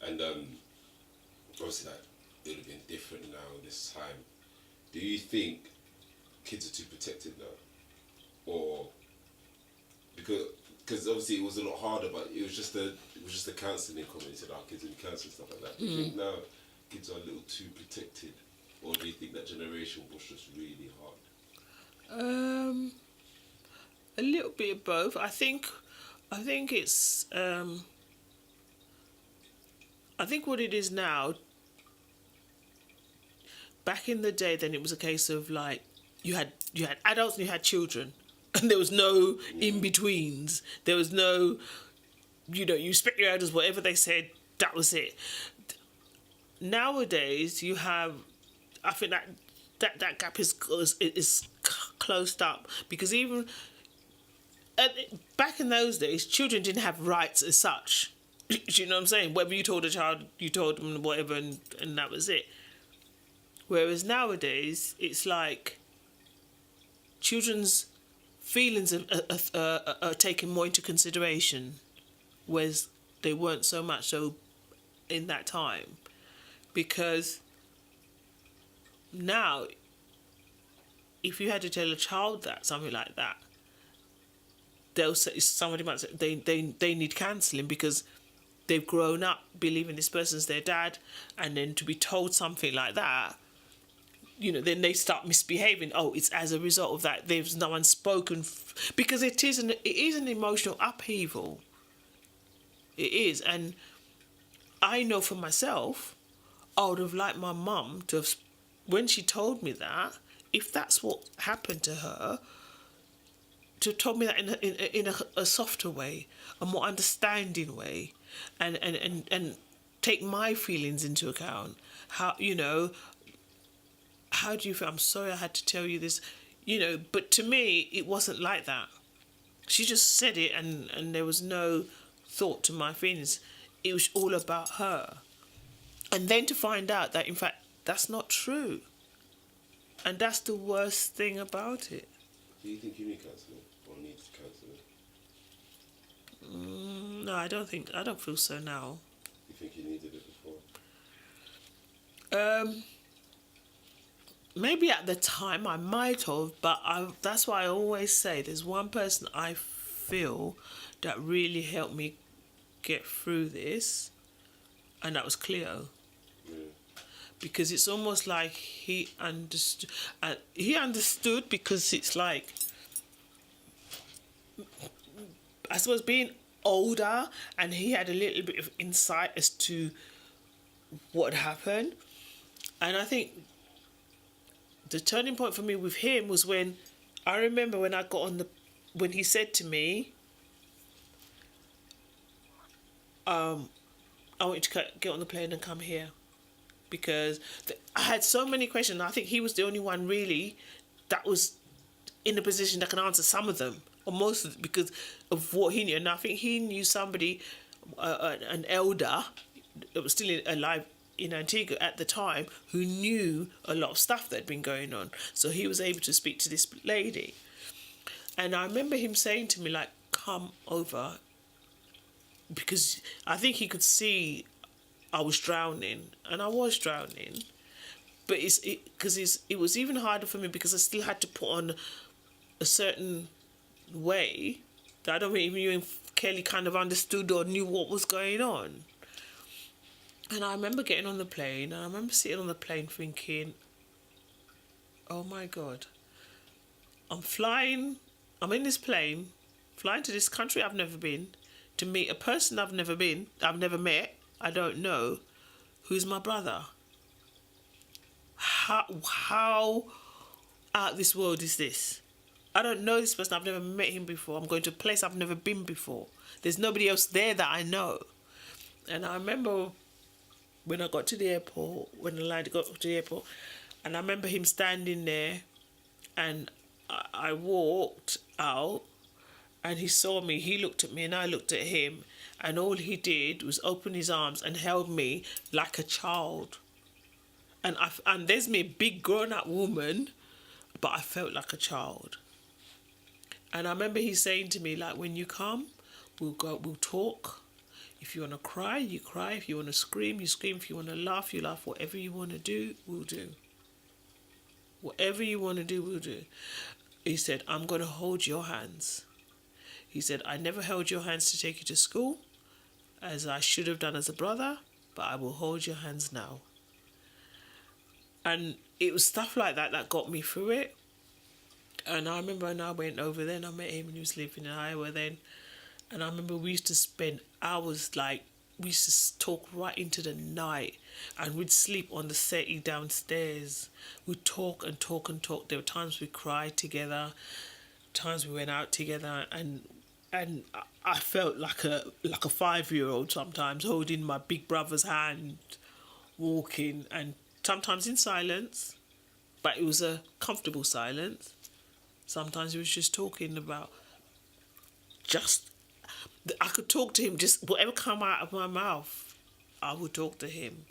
And obviously, like, it would have been different now this time. Do you think kids are too protected now? Or because obviously it was a lot harder, but it was just the counselling comment. Said our kids in counselling, stuff like that. Do you think now kids are a little too protected, or do you think that generation was just really hard? A little bit of both. I think it's I think what it is now. Back in the day, then it was a case of like you had adults and you had children, and there was no in betweens. There was no, you respect your elders, whatever they said, that was it. Nowadays, you have, I think that gap is closed up, because even back in those days, children didn't have rights as such. Do you know what I'm saying? Whatever you told a child, you told them whatever, and that was it. Whereas nowadays, it's like children's feelings are taken more into consideration, whereas they weren't so much so in that time. Because now, if you had to tell a child something like that, they'll say, somebody might say they need counselling because they've grown up believing this person's their dad, and then to be told something like that, then they start misbehaving. Oh, it's as a result of that. There's no one spoken, because it is an emotional upheaval. It is, and I know for myself, I would have liked my mum to have, when she told me that, if that's what happened to her, to have told me that in a softer way, a more understanding way, and take my feelings into account. How do you feel? I'm sorry I had to tell you this, but to me, it wasn't like that. She just said it, and there was no thought to my feelings. It was all about her. And then to find out that, in fact, that's not true. And that's the worst thing about it. Do you think you need counselling or need counselling? No, I don't feel so now. You think you needed it before? Maybe at the time I might have, but that's why I always say there's one person I feel that really helped me get through this, and that was Cleo. because it's almost like he understood. He understood because it's like, I suppose, being older, and he had a little bit of insight as to what happened. And I think the turning point for me with him was when I remember when I got on the, when he said to me, I want you to get on the plane and come here, because I had so many questions. I think he was the only one really that was in a position that can answer some of them, or most of it, because of what he knew. And I think he knew somebody, an elder that was still alive in Antigua at the time, who knew a lot of stuff that had been going on. So he was able to speak to this lady. And I remember him saying to me, like, come over, because I think he could see I was drowning, and I was drowning. But it was even harder for me because I still had to put on a certain way that I don't think even you and Kelly kind of understood or knew what was going on. And I remember getting on the plane, and I remember sitting on the plane thinking, oh my God, I'm in this plane, flying to this country I've never been, to meet a person I've never met, I don't know, who's my brother. How out of this world is this? I don't know this person, I've never met him before. I'm going to a place I've never been before. There's nobody else there that I know. And I remember when I got to the airport, when the line got to the airport, and I remember him standing there, and I walked out, and he saw me, he looked at me, and I looked at him, and all he did was open his arms and held me like a child. And there's me, a big grown-up woman, but I felt like a child. And I remember he saying to me, like, when you come, we'll talk. If you want to cry, you cry. If you want to scream, you scream. If you want to laugh, you laugh. Whatever you want to do, we'll do. Whatever you want to do, we'll do. He said, I'm going to hold your hands. He said, I never held your hands to take you to school, as I should have done as a brother, but I will hold your hands now. And it was stuff like that that got me through it. And I remember when I went over there, and I met him, and he was living in Iowa then. And I remember we used to spend hours, like, we used to talk right into the night, and we'd sleep on the settee downstairs. We'd talk and talk and talk. There were times we cried together, times we went out together, and I felt like a 5-year-old sometimes, holding my big brother's hand, walking, and sometimes in silence, but it was a comfortable silence. Sometimes he was just talking about I could talk to him, just whatever come out of my mouth, I would talk to him,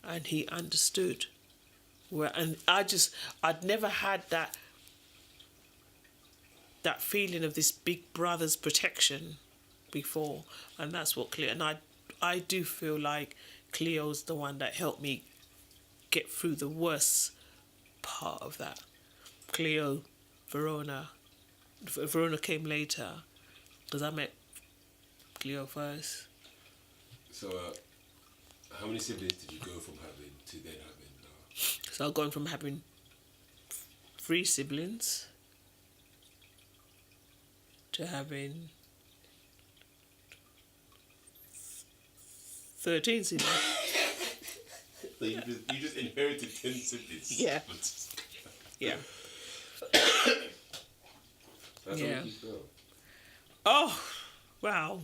and he understood. And I'd never had that feeling of this big brother's protection before, and that's what Cleo, and I do feel like Cleo's the one that helped me get through the worst part of that. Cleo, Verona came later, because I met Cleo first. So, how many siblings did you go from having to then having? So I've gone from having 3 siblings to having 13 siblings. So you just inherited 10 siblings. Yeah. Yeah. That's Yeah. how you feel. Oh, wow.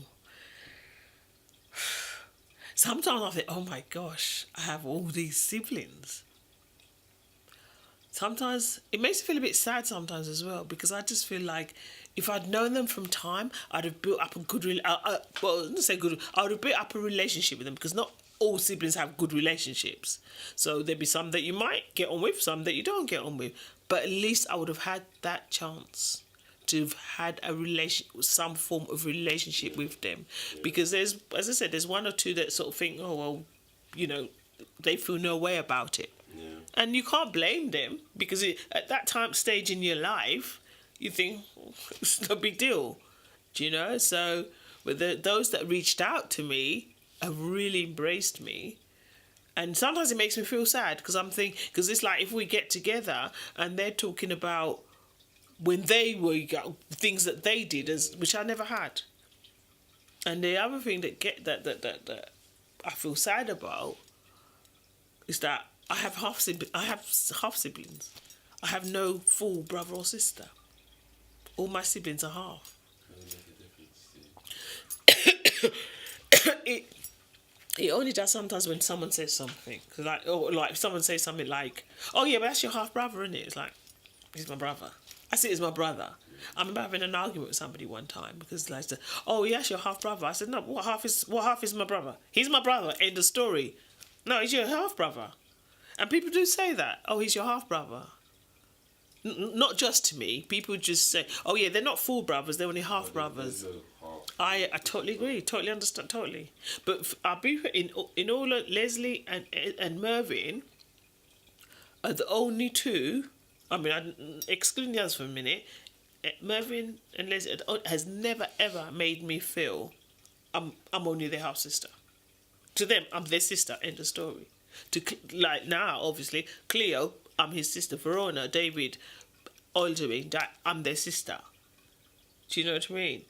Sometimes I think, oh my gosh, I have all these siblings. Sometimes it makes me feel a bit sad sometimes as well, because I just feel like if I'd known them from time, I'd have built up a good, I would have built up a relationship with them, because not all siblings have good relationships. So there'd be some that you might get on with, some that you don't get on with. But at least I would have had that chance to have had some form of relationship with them. Because there's, as I said, there's 1 or 2 that sort of think, oh, well, they feel no way about it. Yeah. And you can't blame them, because at that stage in your life, you think, it's no big deal, So, but those that reached out to me have really embraced me, And sometimes it makes me feel sad because I'm thinking, because it's like if we get together and they're talking about when they were things that they did, which I never had. And the other thing that I feel sad about is that I have half siblings. I have no full brother or sister. All my siblings are half. It only does sometimes when someone says something, like someone says something like, "Oh yeah, but that's your half brother, isn't it?" It's like, he's my brother. I see it as my brother. I remember having an argument with somebody one time because like, said, "Oh yes, your half brother." I said, "No, what half is my brother? He's my brother." End of story. No, he's your half brother, and people do say that. Oh, he's your half brother. Not just to me. People just say, "Oh yeah, they're not full brothers. They're only half brothers." I totally agree. Totally understand. Totally. But I'll be in all Leslie and Mervyn are the only two. I mean, excluding the others for a minute. Mervyn and Leslie has never ever made me feel I'm only their half sister. To them, I'm their sister. End of story. Like now, obviously, Cleo, I'm his sister. Verona, David, Aldering, I'm their sister. Do you know what I mean?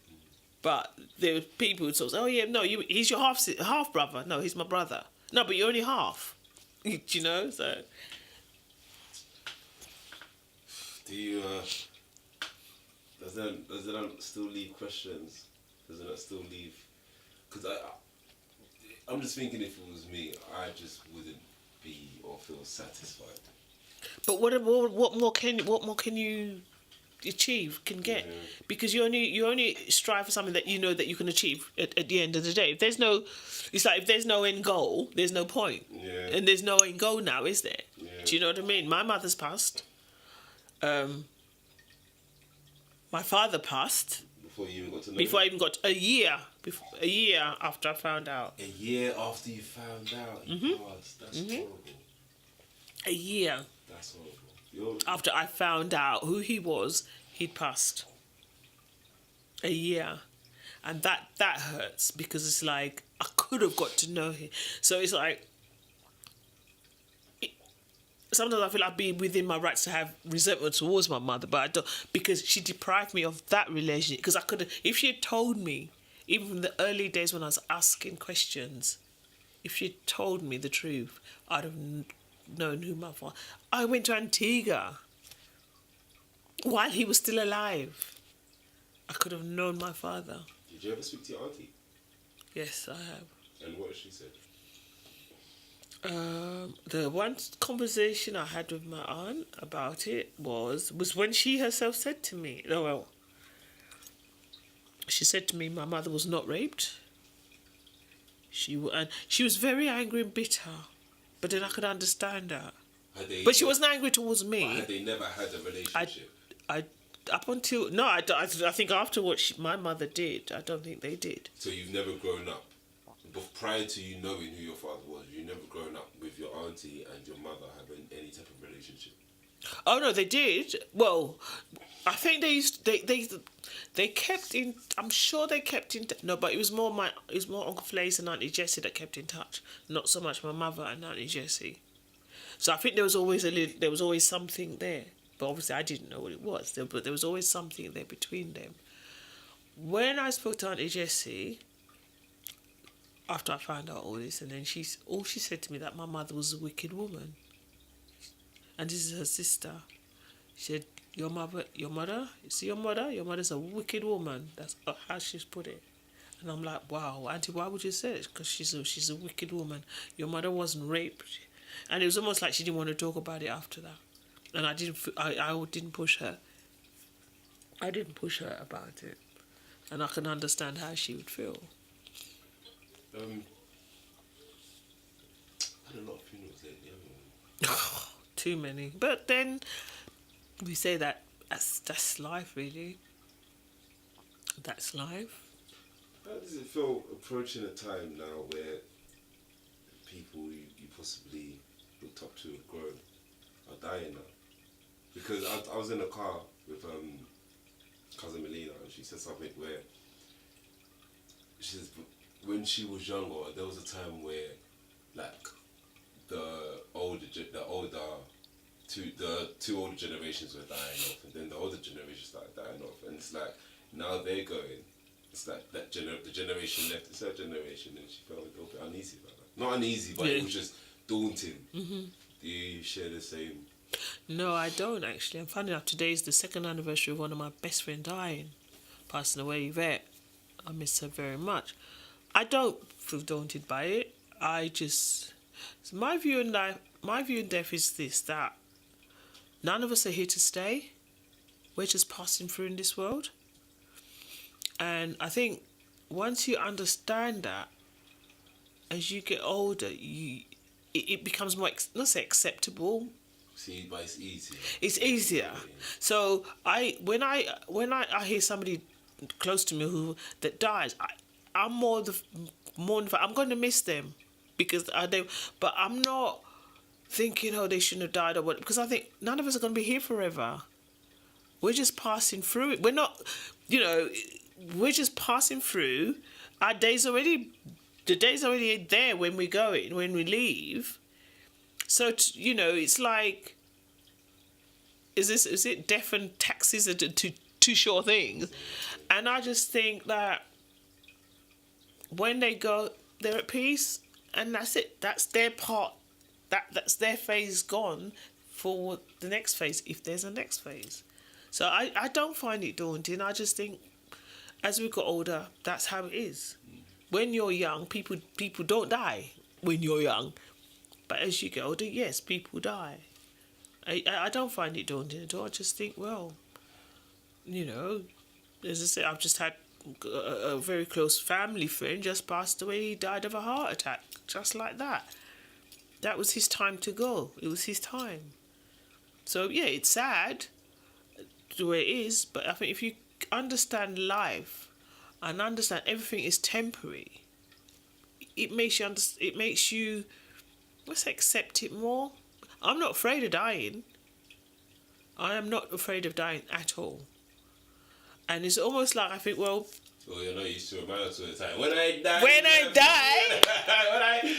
But there are people who sort of say, "Oh yeah, no, he's your half brother." No, he's my brother. No, but you're only half. Do you know? So. Do you? Does that still leave questions? Does that still leave? Because I'm just thinking, if it was me, I just wouldn't be or feel satisfied. But what more can you achieve, can get? Yeah. Because you only strive for something that you know that you can achieve at the end of the day. It's like if there's no end goal, there's no point. Yeah. And there's no end goal now, is there? Yeah. Do you know what I mean? My mother's passed. My father passed. Before you even got to know. Before I even got a year after I found out. A year after you found out, that's horrible. A year. That's horrible. After I found out who he was, he'd passed. A year. And that hurts because it's like, I could have got to know him. So it's like, sometimes I feel I'd be within my rights to have resentment towards my mother, but I don't, because she deprived me of that relationship. Because I could have, if she had told me, even from the early days when I was asking questions, if she had told me the truth, I'd have known who my father. I went to Antigua while he was still alive. I could have known my father. Did you ever speak to your auntie? Yes, I have. And what she said? The one conversation I had with my aunt about it was when she herself said to me, she said to me, my mother was not raped. She was very angry and bitter, but then I could understand that. But she wasn't angry towards me. But had they never had a relationship? I think after what my mother did, I don't think they did. So you've never grown up, but prior to you knowing who your father was, you've never grown up with your auntie and your mother having any type of relationship? Oh no, they did. Well, I think they kept in. I'm sure they kept in. No, but it was more Uncle Flace and Auntie Jessie that kept in touch. Not so much my mother and Auntie Jessie. So I think there was always something there. But obviously I didn't know what it was. But there was always something there between them. When I spoke to Auntie Jessie, after I found out all this, and then she said to me that my mother was a wicked woman. And this is her sister. She said, your mother, you see your mother's a wicked woman. That's how she's put it. And I'm like, wow, Auntie, why would you say it? Because she's a wicked woman. Your mother wasn't raped. And it was almost like she didn't want to talk about it after that. And I didn't push her. I didn't push her about it. And I can understand how she would feel. I had a lot of funerals lately, haven't we? Too many. But then we say that's life, really. That's life. How does it feel approaching a time now where people you possibly looked up to have grown are dying now? Because I was in a car with cousin Melina, and she said something where she says when she was younger, there was a time where like the two older generations were dying off, and then the older generation started dying off, and it's like now they're going. It's like the generation left. It's her generation, and she felt a little bit uneasy about that. Not uneasy, but it was just daunting. Mm-hmm. Do you share the same? No, I don't actually. And funny enough, today is the 2nd anniversary of one of my best friends dying, passing away, Yvette. I miss her very much. I don't feel daunted by it. So my view in death is this: that none of us are here to stay. We're just passing through in this world. And I think once you understand that, as you get older, it becomes more, not say acceptable. See, but it's easier. It's easier. So when I hear somebody close to me that dies, I'm more I'm going to miss them because but I'm not thinking, oh, they shouldn't have died or what, because I think none of us are going to be here forever. We're just passing through it. We're not, we're just passing through. The day's already there when we go in, when we leave. So, it's like, is it death and taxes are two sure things? And I just think that when they go, they're at peace, and that's it. That's their part. That's their phase gone for the next phase, if there's a next phase. So I don't find it daunting. I just think as we got older, that's how it is. When you're young, people don't die when you're young. But as you get older, yes, people die. I don't find it daunting at all. I just think, well, as I said, I've just had a very close family friend just passed away. He died of a heart attack, just like that. That was his time to go. It was his time. So, yeah, it's sad the way it is, but I think if you understand life and understand everything is temporary, it makes you let's accept it more. I'm not afraid of dying. I am not afraid of dying at all. And it's almost like I think, well, you're not used to a man all the time. When I die,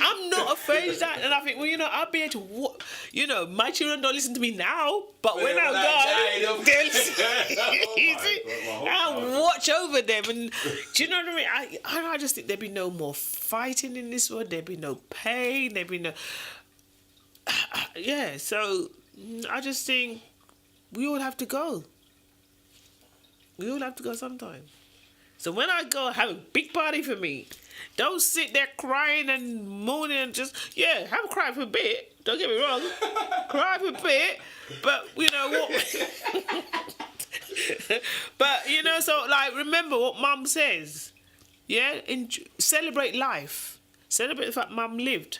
I'm not afraid of that. And I think, well, I'll be able to, my children don't listen to me now, but when I go, they'll see. I'll watch over them. And do you know what I mean? I just think there'd be no more fighting in this world. There'd be no pain. There'd be no... Yeah, so I just think we all have to go. We all have to go sometime. So when I go, have a big party for me. Don't sit there crying and moaning and just, have a cry for a bit. Don't get me wrong. Cry for a bit. But, what... But, so, remember what Mum says. Yeah? Celebrate life. Celebrate the fact Mum lived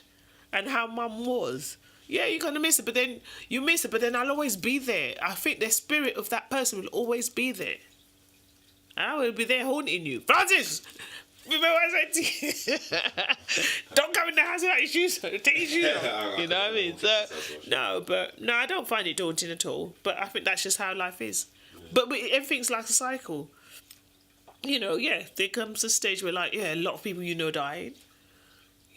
and how Mum was. Yeah, you're going to miss it, but then you miss it, but then I'll always be there. I think the spirit of that person will always be there. I will be there haunting you. Francis! Remember what I said to you? Don't come in the house without your shoes on. Take your shoes off. You know what I mean? So, no, I don't find it daunting at all. But I think that's just how life is. Yeah. But everything's like a cycle. There comes a stage where, a lot of people dying.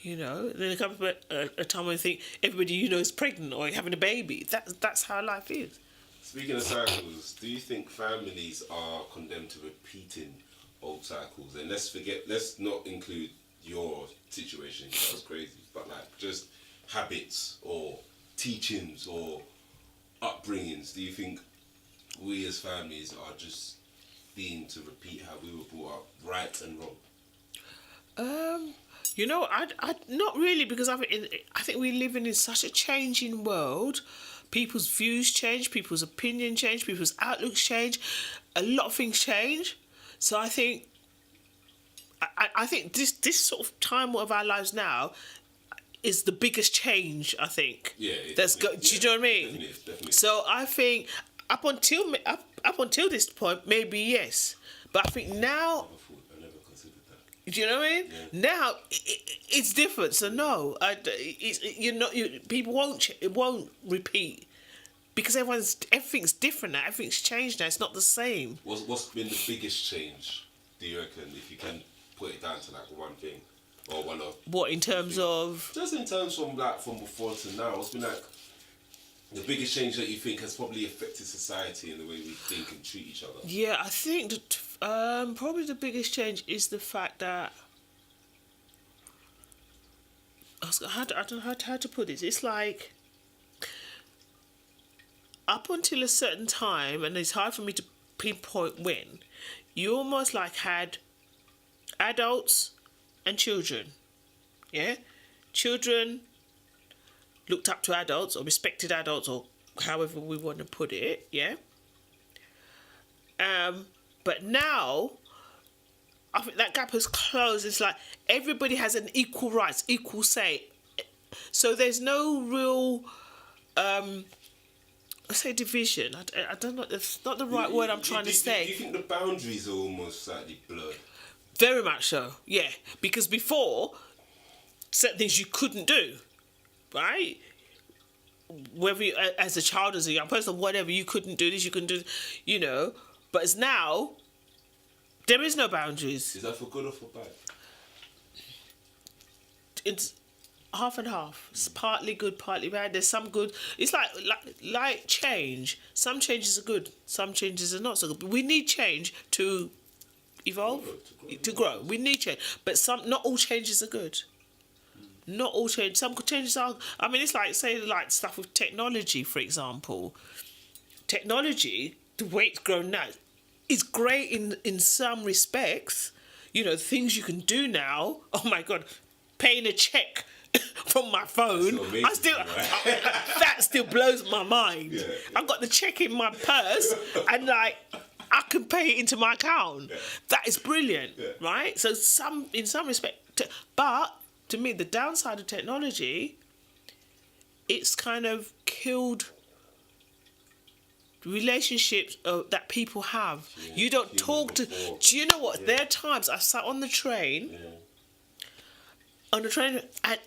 Then there comes a time when you think everybody is pregnant or having a baby. That's how life is. Speaking of cycles, do you think families are condemned to repeating old cycles? And let's not include your situation, that was crazy, but just habits or teachings or upbringings. Do you think we as families are just deemed to repeat how we were brought up, right and wrong? I not really, because I think we live in such a changing world. People's views change, people's opinion change, people's outlooks change. A lot of things change. So I think this sort of time of our lives now is the biggest change, I think. Yeah. Do you know what I mean? Definitely. So I think up until this point, maybe yes. But I think now... Do you know what I mean? Yeah. Now it's different. So no, people won't repeat because everything's different now. Everything's changed now. It's not the same. What's been the biggest change? Do you reckon, if you can put it down to one thing? Or one of. What, in terms of? Just in terms from before to now, what's been like the biggest change that you think has probably affected society and the way we think and treat each other? Yeah, I think that probably the biggest change is the fact that I don't know how to put this. It's like up until a certain time, and it's hard for me to pinpoint when, you almost like had adults and children. Yeah? Children looked up to adults or respected adults or however we want to put it, yeah? But now, I think that gap has closed. It's like everybody has an equal rights, equal say. So there's no real, I say division. I don't know. It's not the right word I'm trying to say. Do you think the boundaries are almost slightly blurred? Very much so. Yeah, because before, certain things you couldn't do, right? Whether you, as a child, as a young person, whatever, you couldn't do this, you couldn't do, you know. But it's now, there is no boundaries. Is that for good or for bad? It's half and half. It's partly good, partly bad. There's some good. It's like change. Some changes are good. Some changes are not so good. But we need change to evolve, to grow. We need change. But not all changes are good. Not all change. Some changes are. I mean, it's like, say, like stuff with technology, for example. Technology, the way it's grown now, is great in some respects. You know, things you can do now. Oh my God, paying a check from my phone. Amazing, that still blows my mind. Yeah. I've got the check in my purse, and like I can pay it into my account. Yeah. That is brilliant, right? So in some respect, but to me, the downside of technology, it's kind of killed relationships that people have. Yeah, you don't talk to. Do you know what? Yeah. There are times I sat on the train. Yeah. On the train, and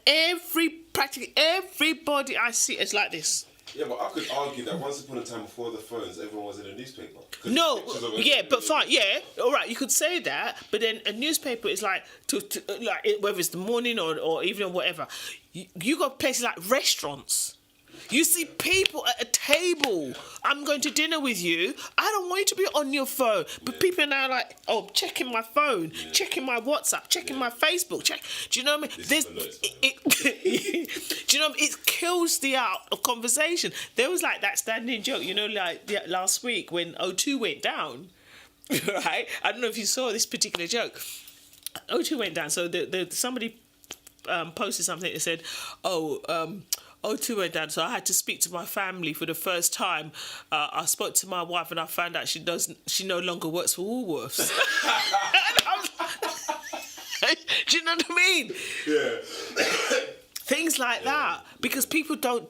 practically everybody I see is like this. Yeah, but I could argue that once upon a time, before the phones, everyone was in a newspaper. No, yeah, but fine, yeah, all right, you could say that, but then a newspaper is like, like whether it's the morning or evening or whatever, you got places like restaurants. You see people at a table. I'm going to dinner with you. I don't want you to be on your phone. But people are now like, oh, checking my phone, checking my WhatsApp, checking my Facebook. Do you know what I mean? Do you know what I mean? It kills the art of conversation. There was like that standing joke, you know, like last week when O2 went down, right? I don't know if you saw this particular joke. O2 went down. So somebody posted something that said, O2 went down, so I had to speak to my family for the first time. I spoke to my wife and I found out she no longer works for Woolworths. Do you know what I mean? Yeah. Things like that, because people don't.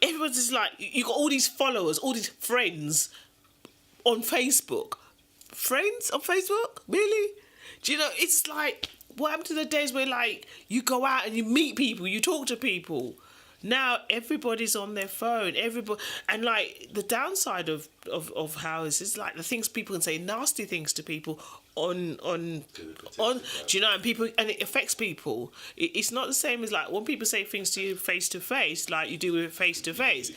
Everyone's just like, you got all these followers, all these friends on Facebook. Friends on Facebook? Really? Do you know? It's like, what happened to the days where like you go out and you meet people, you talk to people? Now everybody's on their phone. Everybody, and like the downside of how is like the things people can say nasty things to people on. Do you know? And it affects people. It's not the same as like when people say things to you face to face, like you do with face to face.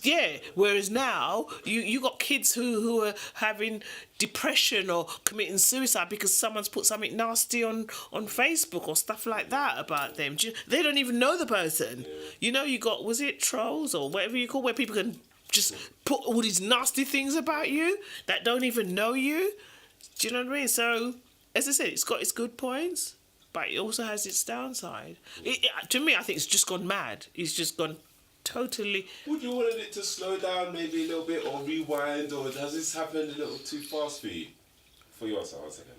Yeah. Whereas now you got kids who are having depression or committing suicide because someone's put something nasty on Facebook or stuff like that about them. They don't even know the person. Yeah. You know, you got, was it trolls or whatever you call, where people can just put all these nasty things about you that don't even know you. Do you know what I mean? So, as I said, it's got its good points, but it also has its downside. To me, I think it's just gone mad. It's just gone totally. Would you want it to slow down maybe a little bit or rewind, or has this happened a little too fast for you? For yourself, 1 second.